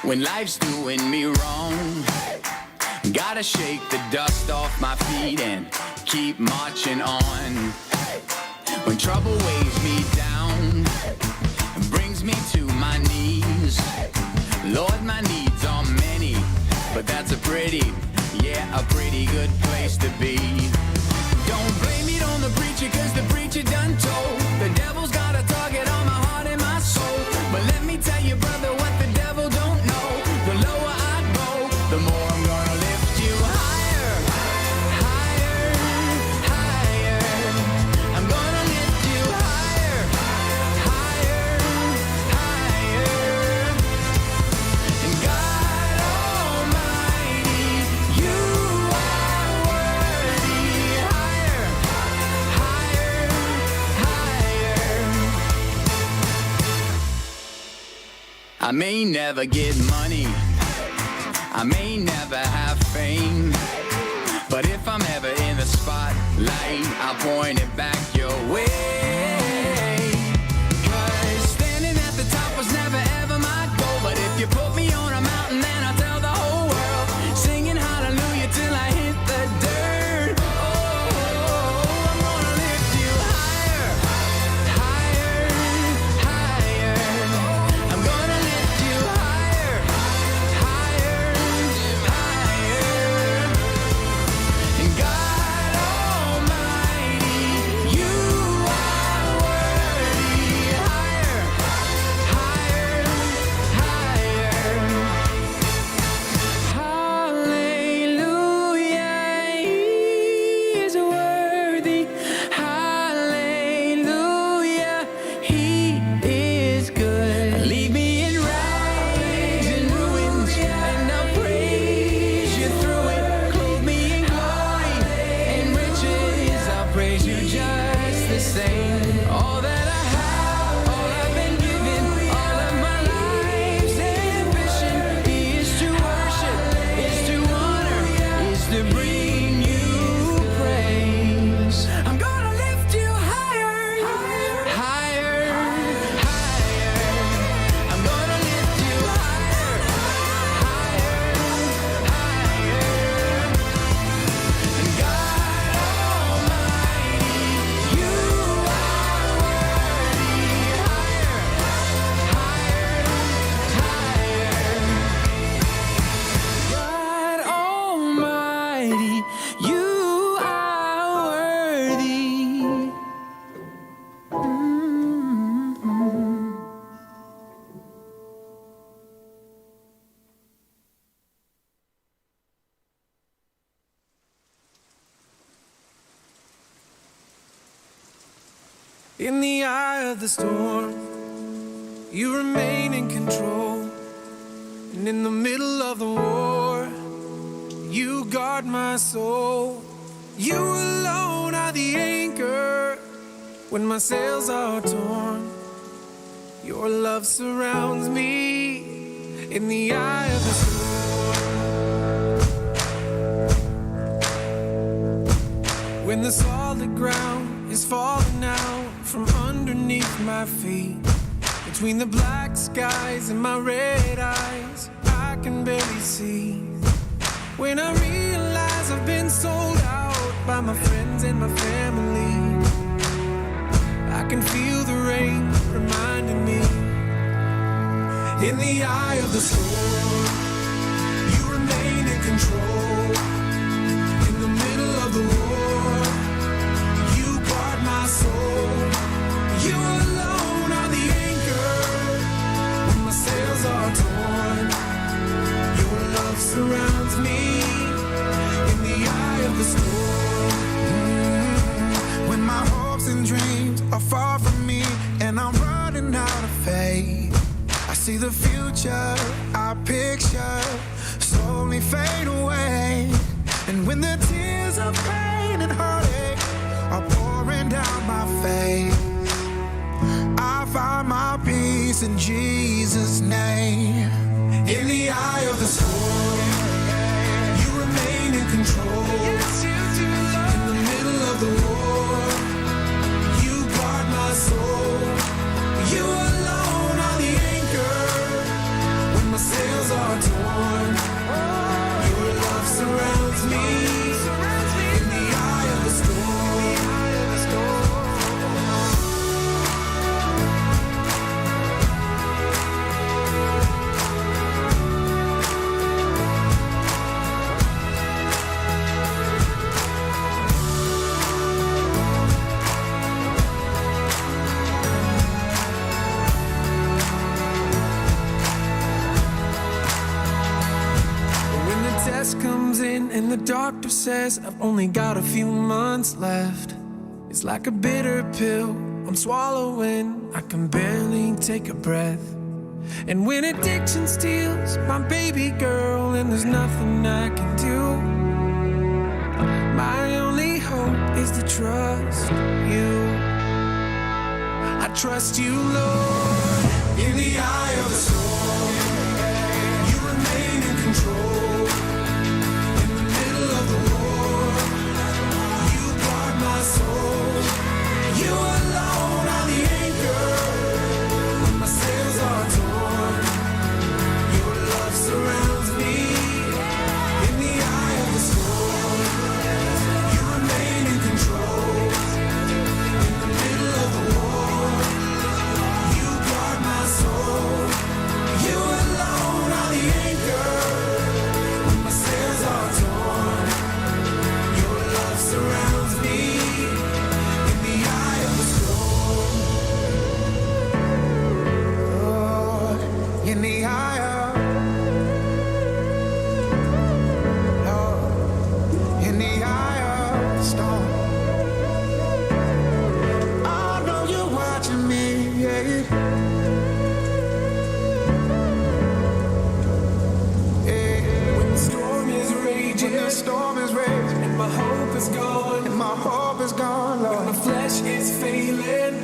when life's doing me wrong. Gotta shake the dust off my feet and keep marching on. When trouble weighs me down and brings me to my knees, Lord, my needs are many, but that's a pretty good place to be. Don't blame it on the preacher, cause the preacher done told the devil's got a target on my heart and my soul. But let me tell you, brother, what the devil don't know, the lower I go, the more I'm gonna lift you higher, higher, higher. I'm gonna lift you higher, higher, higher. And God Almighty, you are worthy. Higher, higher, higher. I may never get money, I may never have fame, but if I'm ever in the spotlight, I'll point it back your way. Cause standing at the top was never ever my goal, but if you put me on a mountain, then I'll tell the whole world, singing hallelujah till I hit the dirt. Oh, I'm gonna lift you higher, higher, higher. I'm gonna lift you higher, higher, higher. And God Almighty, you are worthy. Higher, higher, higher. Hallelujah, He is worthy. Hallelujah, He is good. Leave me in rags and ruins, and I'll praise you through it. Clothe me in glory and riches, I'll praise you just the same. All that I have, all I've been given, all of my life's ambition is to worship, is to honor, is to bring you praise. I'm gonna lift you higher, higher, higher. I'm gonna lift you higher, higher, higher. And God Almighty, you are worthy. Higher, higher, higher. God Almighty, you are worthy. In the eye of the storm, you remain in control. And in the middle of the war, you guard my soul. You alone are the anchor when my sails are torn. Your love surrounds me in the eye of the storm. When the solid ground is falling out from underneath my feet, between the black skies and my red eyes, I can barely see. When I realize I've been sold out by my friends and my family, I can feel the rain reminding me. In the eye of the storm, you remain in control. In the middle of the war, you guard my soul. You alone are the anchor when my sails are torn. Your love surrounds me in the eye of the storm. When my hopes and dreams are far from me and I'm running out of faith, I see the future I picture slowly fade away. And when the tears of pain and heartache are pouring down my face, I find my peace in Jesus' name. In the eye of the storm, you remain in control. Yes, you do, Lord. In the middle of the war, you guard my soul. You alone are the anchor when my sails are And the doctor says I've only got a few months left. It's like a bitter pill I'm swallowing. I can barely take a breath. And when addiction steals my baby girl and there's nothing I can do, my only hope is to trust you. I trust you, Lord. In the eye of the storm, you remain in control. In the middle of the war, you guard my soul. You alone are the anchor when my sails are torn. Your love surrounds me. In the eye of the storm, you remain in control. In the middle of the war, you guard my soul. You alone are the anchor when my sails are torn. Your love surrounds me. In the eye of the storm, Lord, in the eye of, Lord, in the eye of the storm. I know you're watching me, yeah. When the storm is raging, when the storm is raging, and my hope is gone, and my hope is gone, Lord. When my flesh is failing,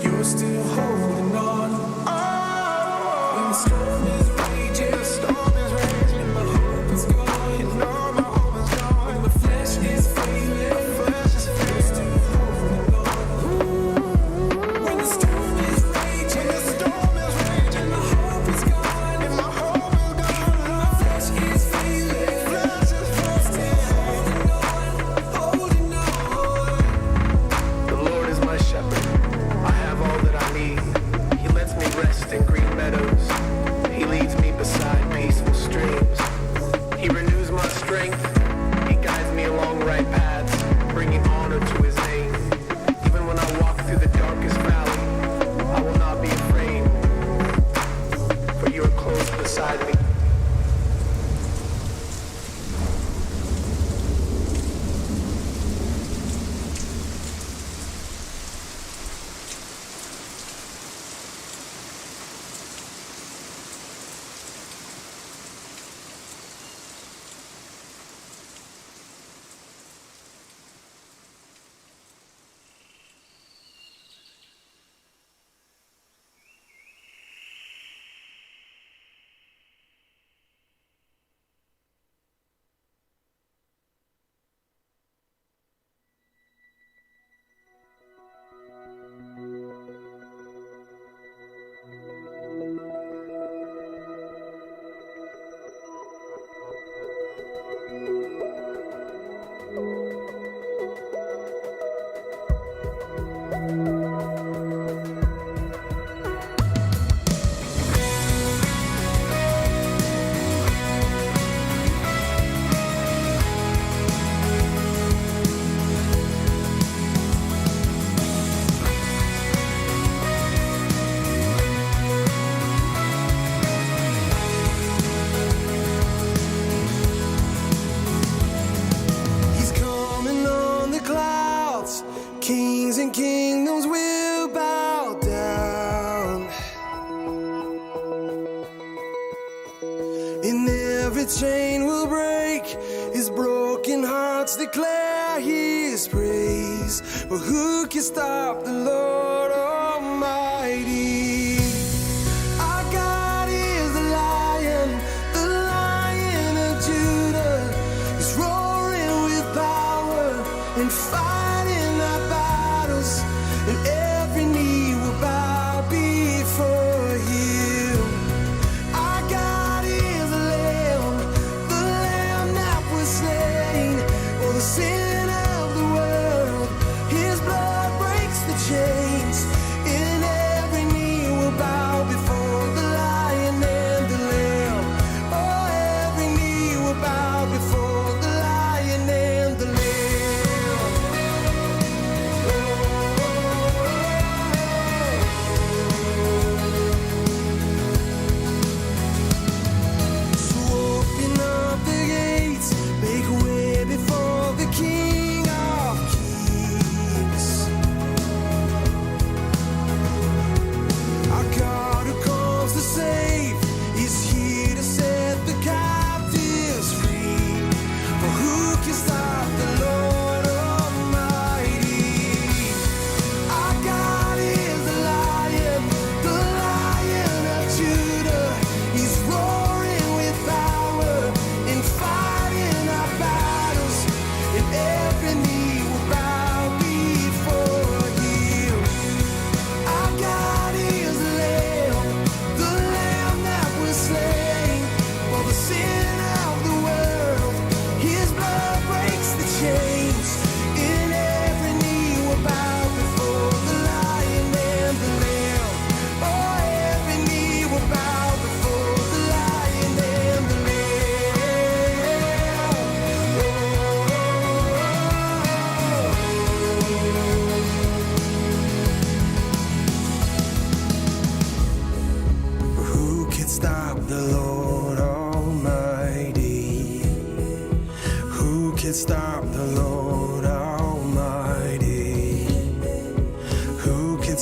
you're still holding on. Oh, when the storm is raging, the storm is raging, and my hope is gone, you know my hope is gone. When my flesh is failing, you're still holding on. When the storm is raging, when the storm is raging, and my hope is gone, and my hope is gone. When my flesh is failing, you're still holding on. The Lord is my shepherd. I have all that I need. He lets me rest in green meadows. He leads me beside peaceful streams. He renews my strength. He guides me along right paths, bringing honor to his name. Even when I walk through the darkest valley, I will not be afraid, for you are close beside me. He's coming on the clouds. Kings and kingdoms will bow down. And every chain will break. His broken hearts declare his praise. But who can stop the Lord Almighty? Our God is the Lion of Judah. He's roaring with power and fighting our battles, and every knee will bow before him. Our God is the Lamb that was slain for the sin of the world. His blood breaks the chains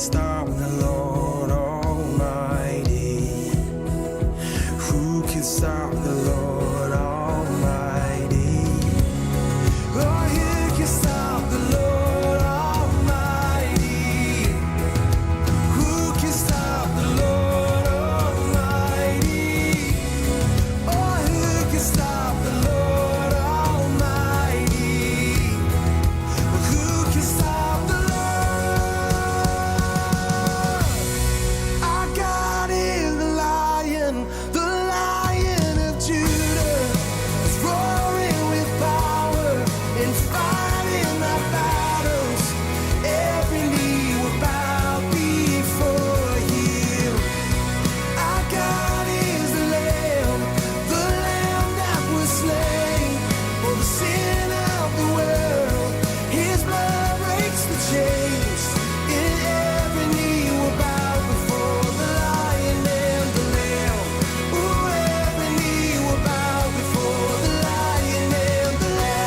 stop the Lord Almighty? Who can stop the Lord Almighty? Oh, who can stop the Lord Almighty? Who can stop the Lord Almighty? Oh, who can stop the Lord Almighty? Who can stop the Lord? Our God is the Lion of Judah, is roaring with power and fighting our battles. Every knee will bow before Him. Our God is the Lamb that was slain for the sin of the world. His blood breaks the chains, and every knee will bow before the Lion and the Lamb. Ooh, every knee will bow before the Lion and the Lamb.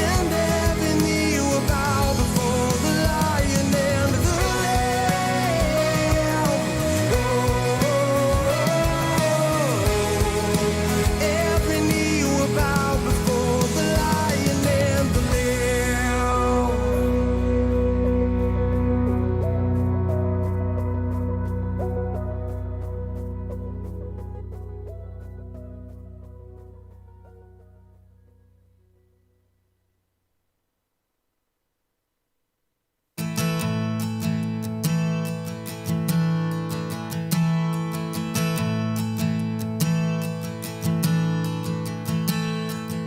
And every knee will bow before the Lion and the Lamb. Every knee will bow before the Lion and the Lamb.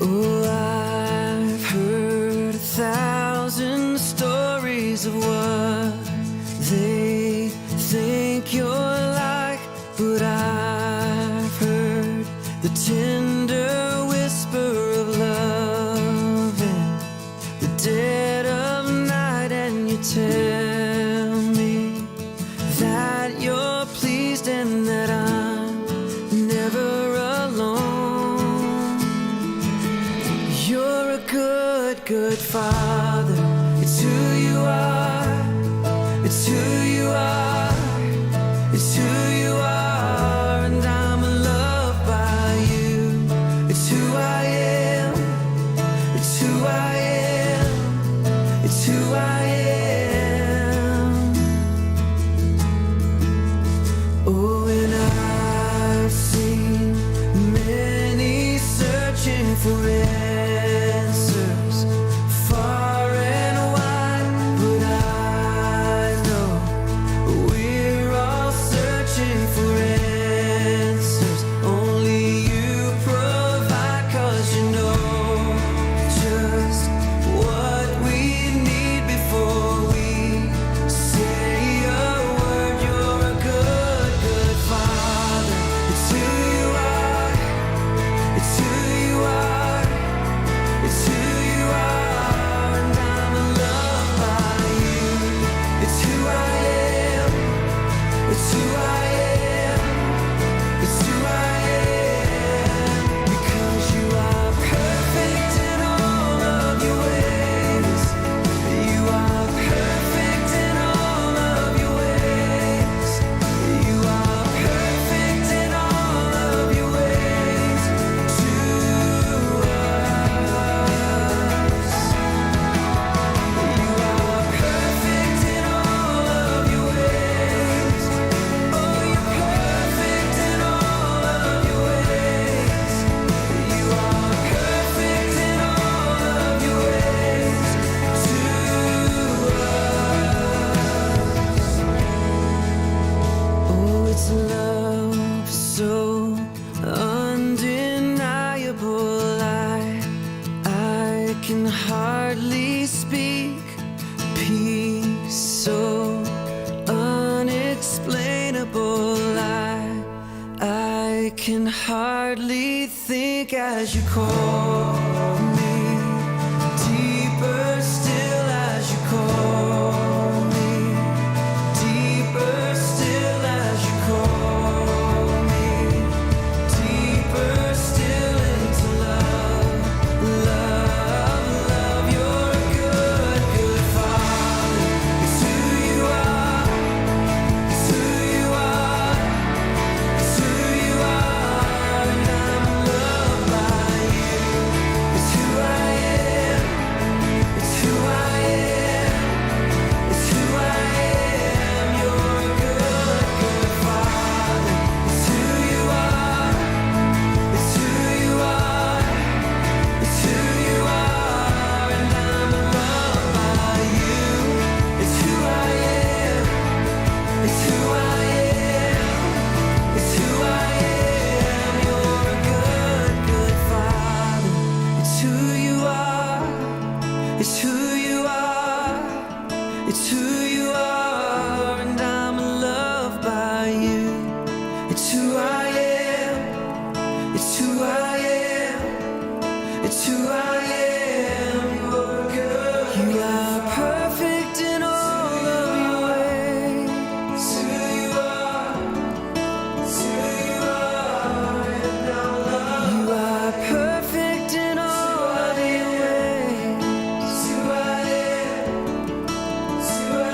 Oh, I've heard 1,000 stories of what they think you're like, but I've heard the tender whisper of love in the dead of night, and you tell me that you're pleased and that I'm never alone. You're a good, good father. It's who you are. It's who you are. It's who you are. And I'm loved by you. It's who I am. It's who I am. It's who I am. Oh, and I've seen many searching for answers far and wide, but I know we're all searching for answers. Only you provide, 'cause you know just what we need before we say a word. You're a good, good father. It's who you are. It's who you are. It's who you are, and I'm loved by you. It's who I am. It's who I am. It's who I am. Because you are perfect in all of your ways. You are perfect in all of your ways. You are perfect in all of your ways to us. You are perfect in all of your ways. Oh, you're perfect in all of your ways. You are perfect in all of your ways to us. Oh, it's love so undeniable. I can hardly speak. Peace so unexplainable. I can hardly think as you call me. Deeper still as you call me. Deeper still as you call me. Deeper still into love, love, It's who you are, it's who you are, and I'm loved by you. It's who I am, it's who I am, it's who I am. You're good. You are perfect in all of your ways. It's who you are, it's who you are, and I'm loved. You are perfect in all of your ways. It's who I am, it's who I am.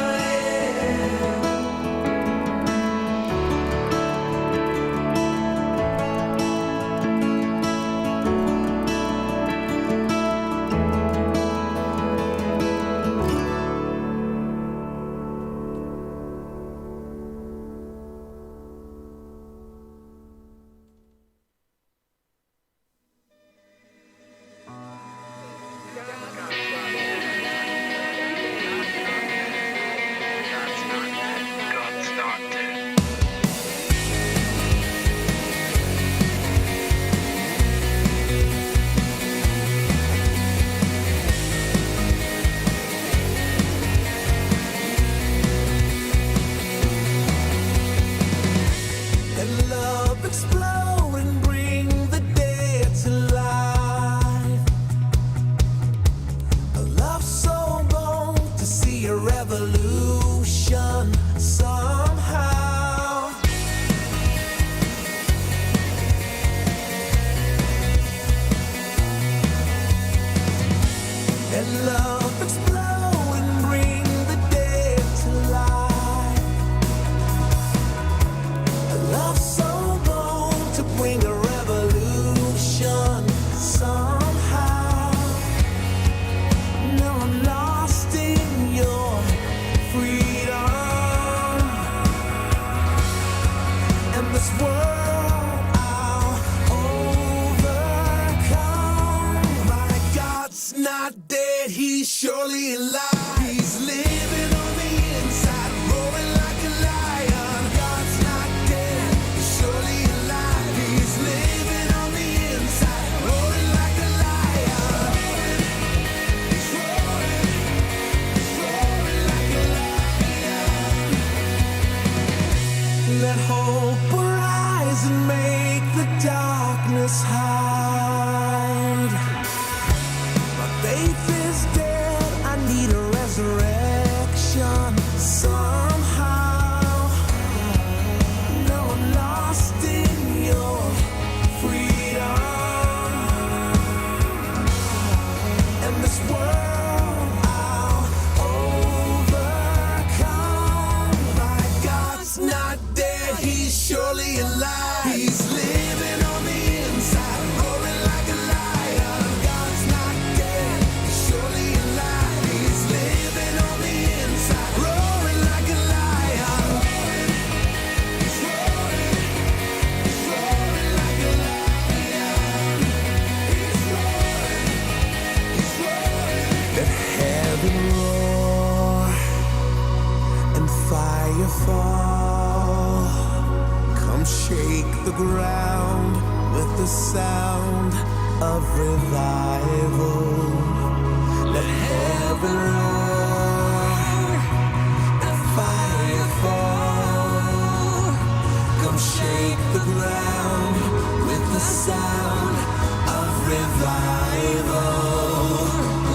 Let love explode and bring the dead to life. A love so bold to see a revolution somehow. Let love explode and bring the dead to life. A love so bold to bring a revolution somehow. Now I'm lost in your freedom, and this world I'll overcome. My God's not dead, he's surely alive. He's living on the inside, roaring like a lion. God's not dead, he's surely alive. He's living on the inside, roaring like a lion. He's roaring like a lion. Let hope arise and make the darkness hide. My faith is dead, I need a resurrection somehow. Now I'm lost in your freedom, and this world I'll overcome. My God's not dead, he's surely alive. He's living on the inside, roaring like a lion. God's not dead, he's surely alive. He's living on the inside, roaring like a lion. He's roaring like a lion. He's roaring. Let heaven roar and fire fall. Come shake the ground with the sound of revival. Let heaven roar and fire fall. Come shake the ground with the sound of revival.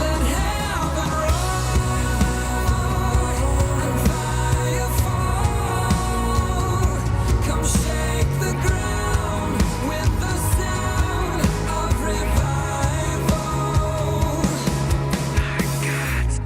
Let heaven roar and fire fall. Come shake the ground with the sound of revival. My God's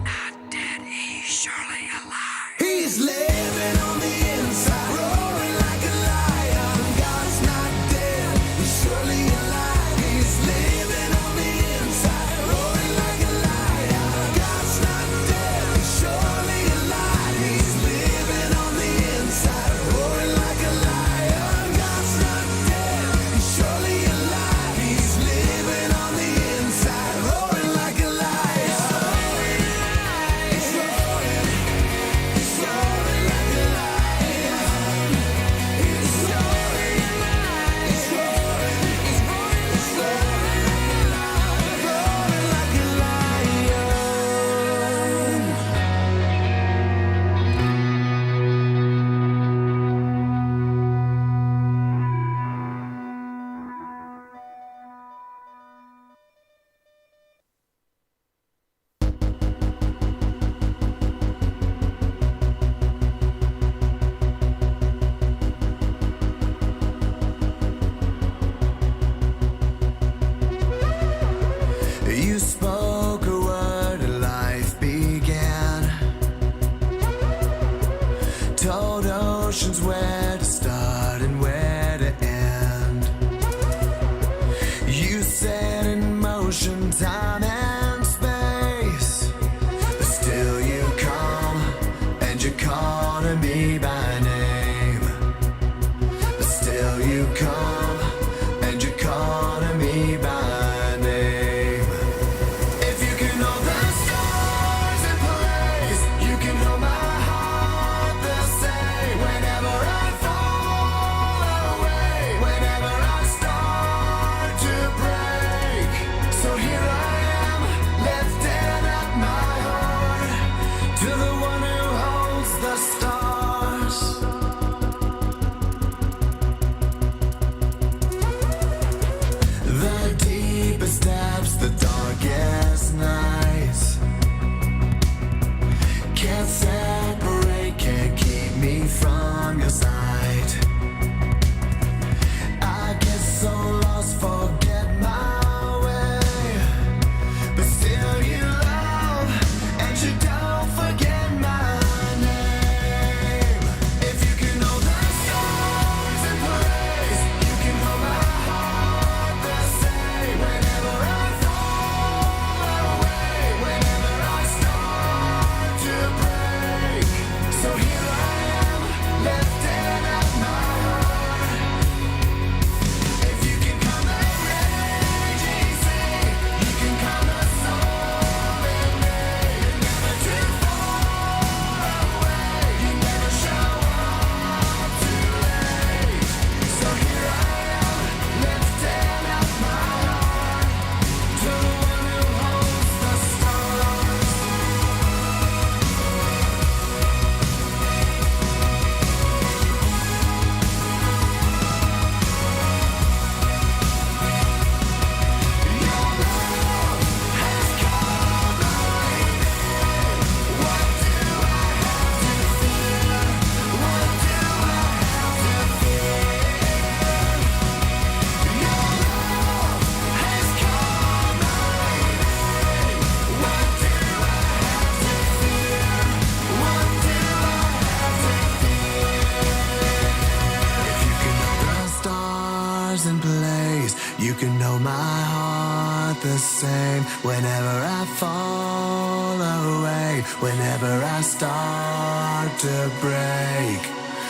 fall away whenever I start to break.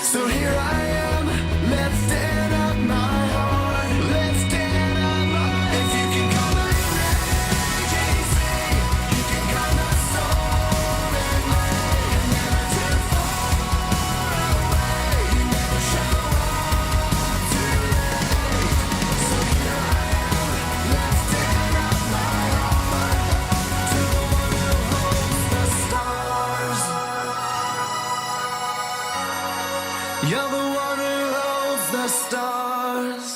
So here I am, lifting up my heart, lifting up my. If you can call my name, GC, you can call my soul and rain. You're never too far away, you never show up too late. So here I am, lifting up my heart to the one who holds the stars. You're the one who holds the stars.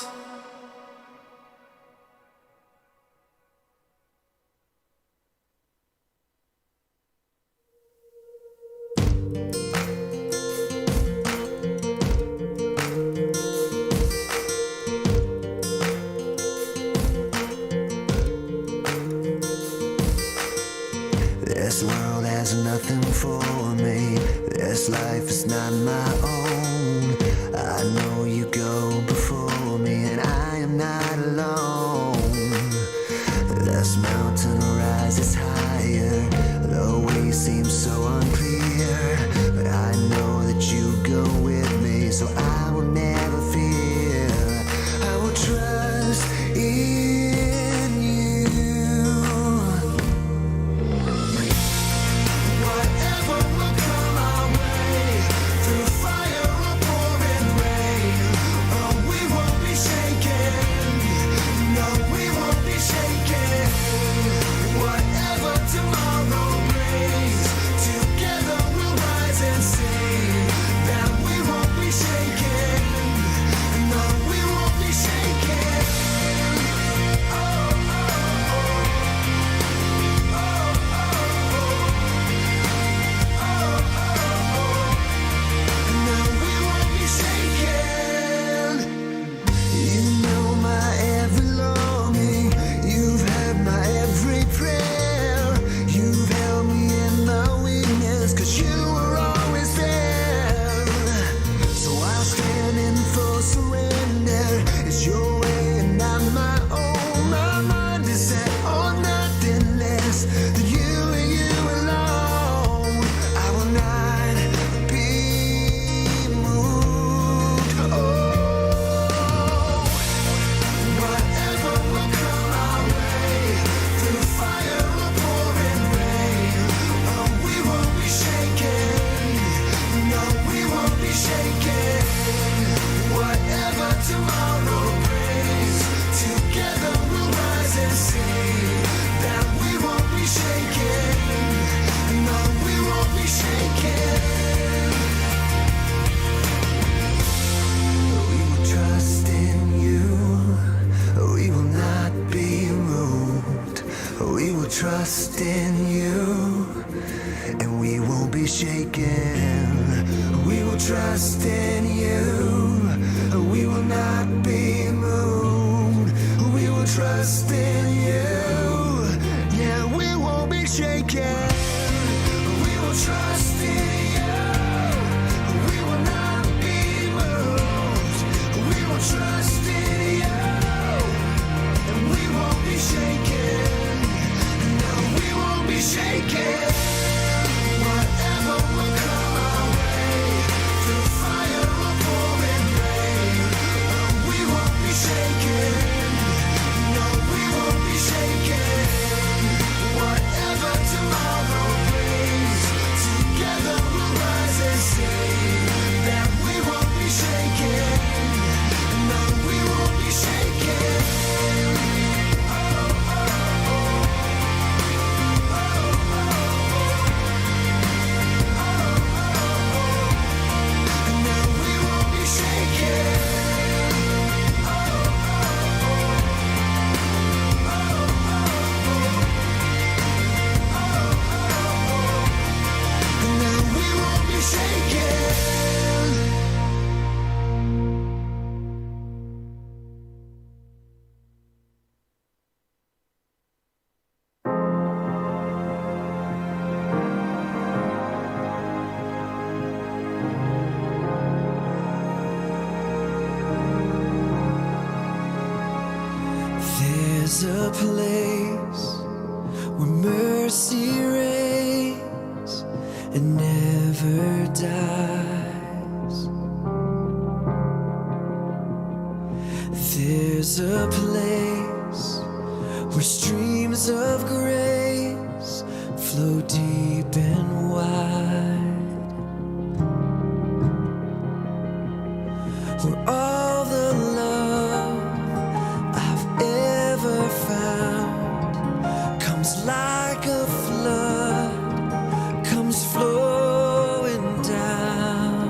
This world has nothing for me. This life is not my own. I know you go before me, and I am not alone. This mountain rises higher. The way seems so unclear, but I know that you go with me, so I will never fear. I will trust in you. Whatever will come our way, through fire or pouring rain, oh, we won't be shaken. No, we won't be shaken. Whatever tomorrow brings, together we'll rise and sing that we won't be shaken. No, we won't be shaken. Oh, oh, oh. Oh, oh, oh. No, we won't be shaken. You know my every longing. You've heard my every prayer. You've held me in my weakness, 'cause you were always there. So I'll stand in full surrender. It's your way and not my own. My mind is set on nothing less than you and you alone. I will not be moved. Oh, whatever will come our way, through fire or pouring rain, oh, we won't be shaken. No, we won't be shaken. Whatever tomorrow brings, together we'll rise and sing that we won't be shaken. No, we won't be shaken. We will trust in you. We will not be moved. We will trust in you, and we won't be shaken. We will trust in you. We will not be moved. We will trust in you. Yeah, we won't be shaken. We will trust in you. We will not be moved. We will trust in you, and we won't be shaken. No, we won't be shaken. Whatever will come our way, through fire or pouring rain, oh, we won't be shaken. No, we won't be shaken. Whatever tomorrow brings, together we'll rise and sing that we won't be shaken. No, we won't be shaken. Oh, oh, oh. Oh, oh, oh. Oh, oh, oh. No, we won't be shaken. Oh, oh, oh. No, we won't be shaken. There's a place where mercy mercy reigns and never dies. There's a place where streams of grace flow deep and wide, where all the love I've ever found comes like a flood, comes flowing down.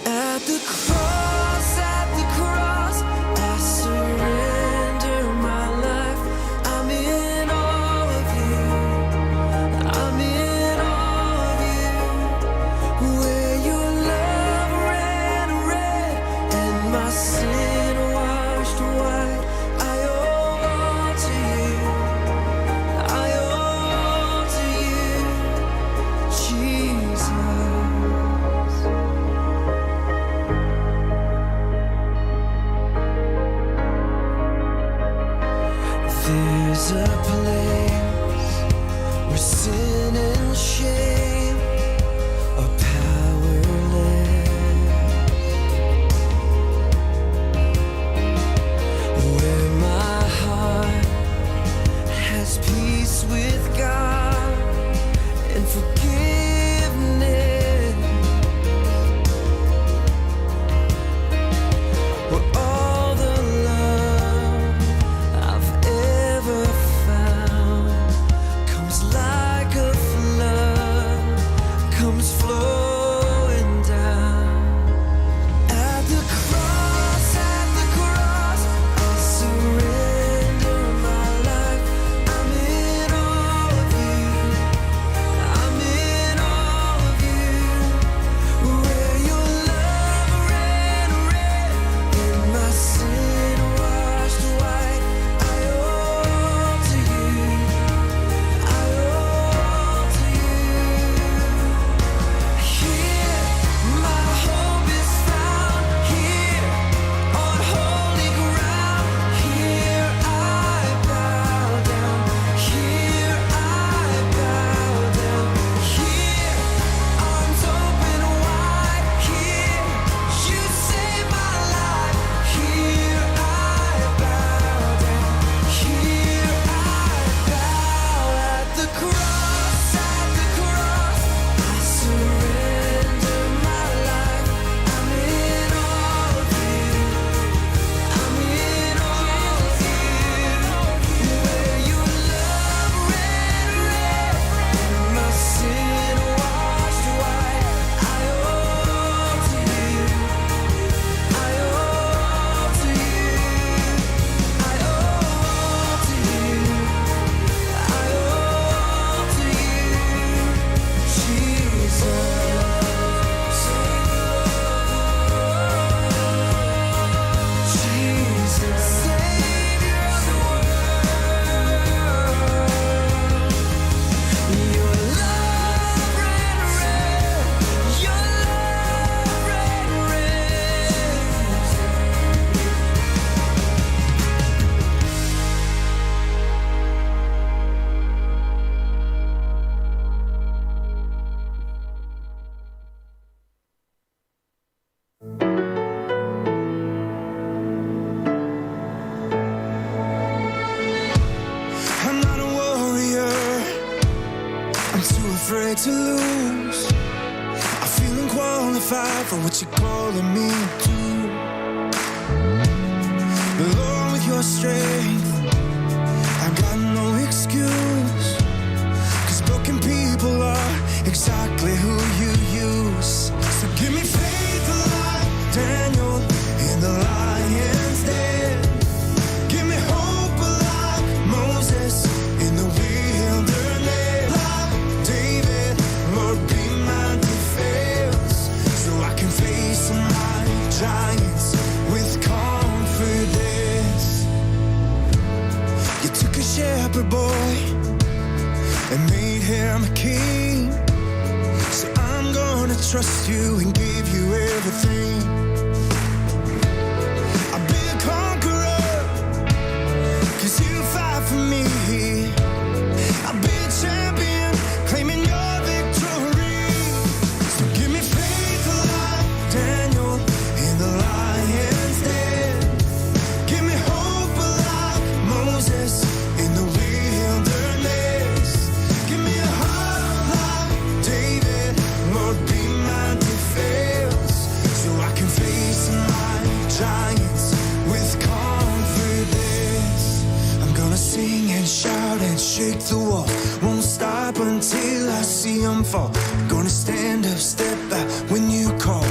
At the cross, I surrender my life. I'm in all of you. I'm in all of you. Where your love ran red and my sin washed white. I owe all to you. I owe all to you, Jesus. There's a place where sin and shame are powerless, where my heart has peace with God and forgiveness, where all the love I've ever found comes like a flood, comes flowing down. At the cross, I surrender my life. I'm in all of you. I'm in all of you. Where your love ran red and my sin washed white. I owe all to you. I owe all to you. Here, my hope is found. Here, on holy ground. Here I bow down. Here I bow down. Here, arms open wide. Here, you save my life. Here I bow down. Here I bow. At the cross, I surrender my life. I'm in all of you. I'm in all of you. Where your love ran red and my sin washed white. I owe all to you. I owe all to you. I owe all to you. I owe all to you, Jesus. Jesus, Savior of the world. Your love ran red. Your love ran red. I'm not a warrior. I'm too afraid to lose. I feel unqualified for what you're calling me to. Lord, with your strength, I've got no excuse. 'Cause broken people are exactly who you use. So give me faith like Daniel in the lion's den. Give me hope like Moses in the wilderness. Like David, Lord, be my defense, so I can face my giants with confidence. You took a shepherd boy and made him a king, so I'm gonna trust you and give you everything. I'll be a conqueror, 'cause you fight shout and shake the wall. Won't stop until I see him fall. Gonna stand up, step back when you call.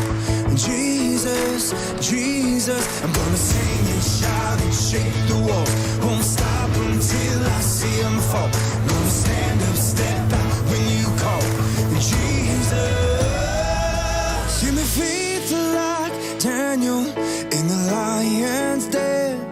Jesus, Jesus, I'm gonna sing and shout and shake the walls. Won't stop until I see him fall. Gonna stand up, step back when you call. Jesus, give me faith like Daniel in the lion's den.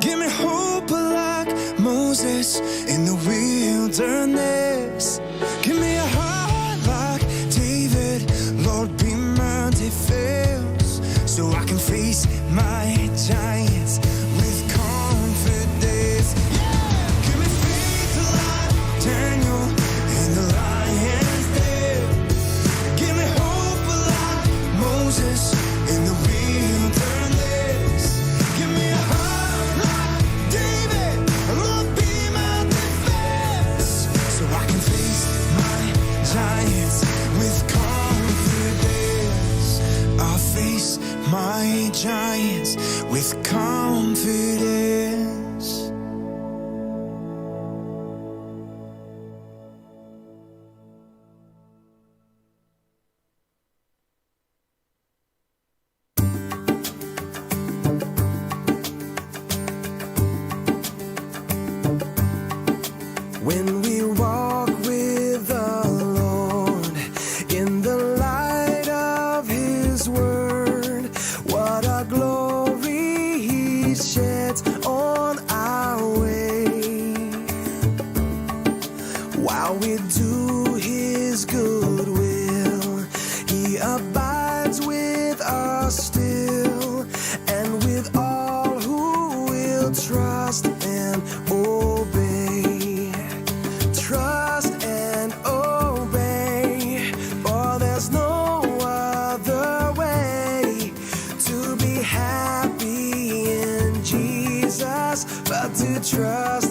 Give me hope like Moses in the wilderness. Give me a heart like David, Lord, be my defense, so I can face my giants with confidence. Yeah! Give me faith like Daniel in the lion's den. Give me hope like Moses in the wilderness. Give me a heart like David, Lord, be my defense, so I can face my giants with confidence. I'll face my giants with confidence. When we walk with the Lord in the light of His word, what a glory He sheds on our way. While we do His good will, He abides with us still, and with all who will trust and obey. Trust and obey, for there's no other way to be happy in Jesus but to trust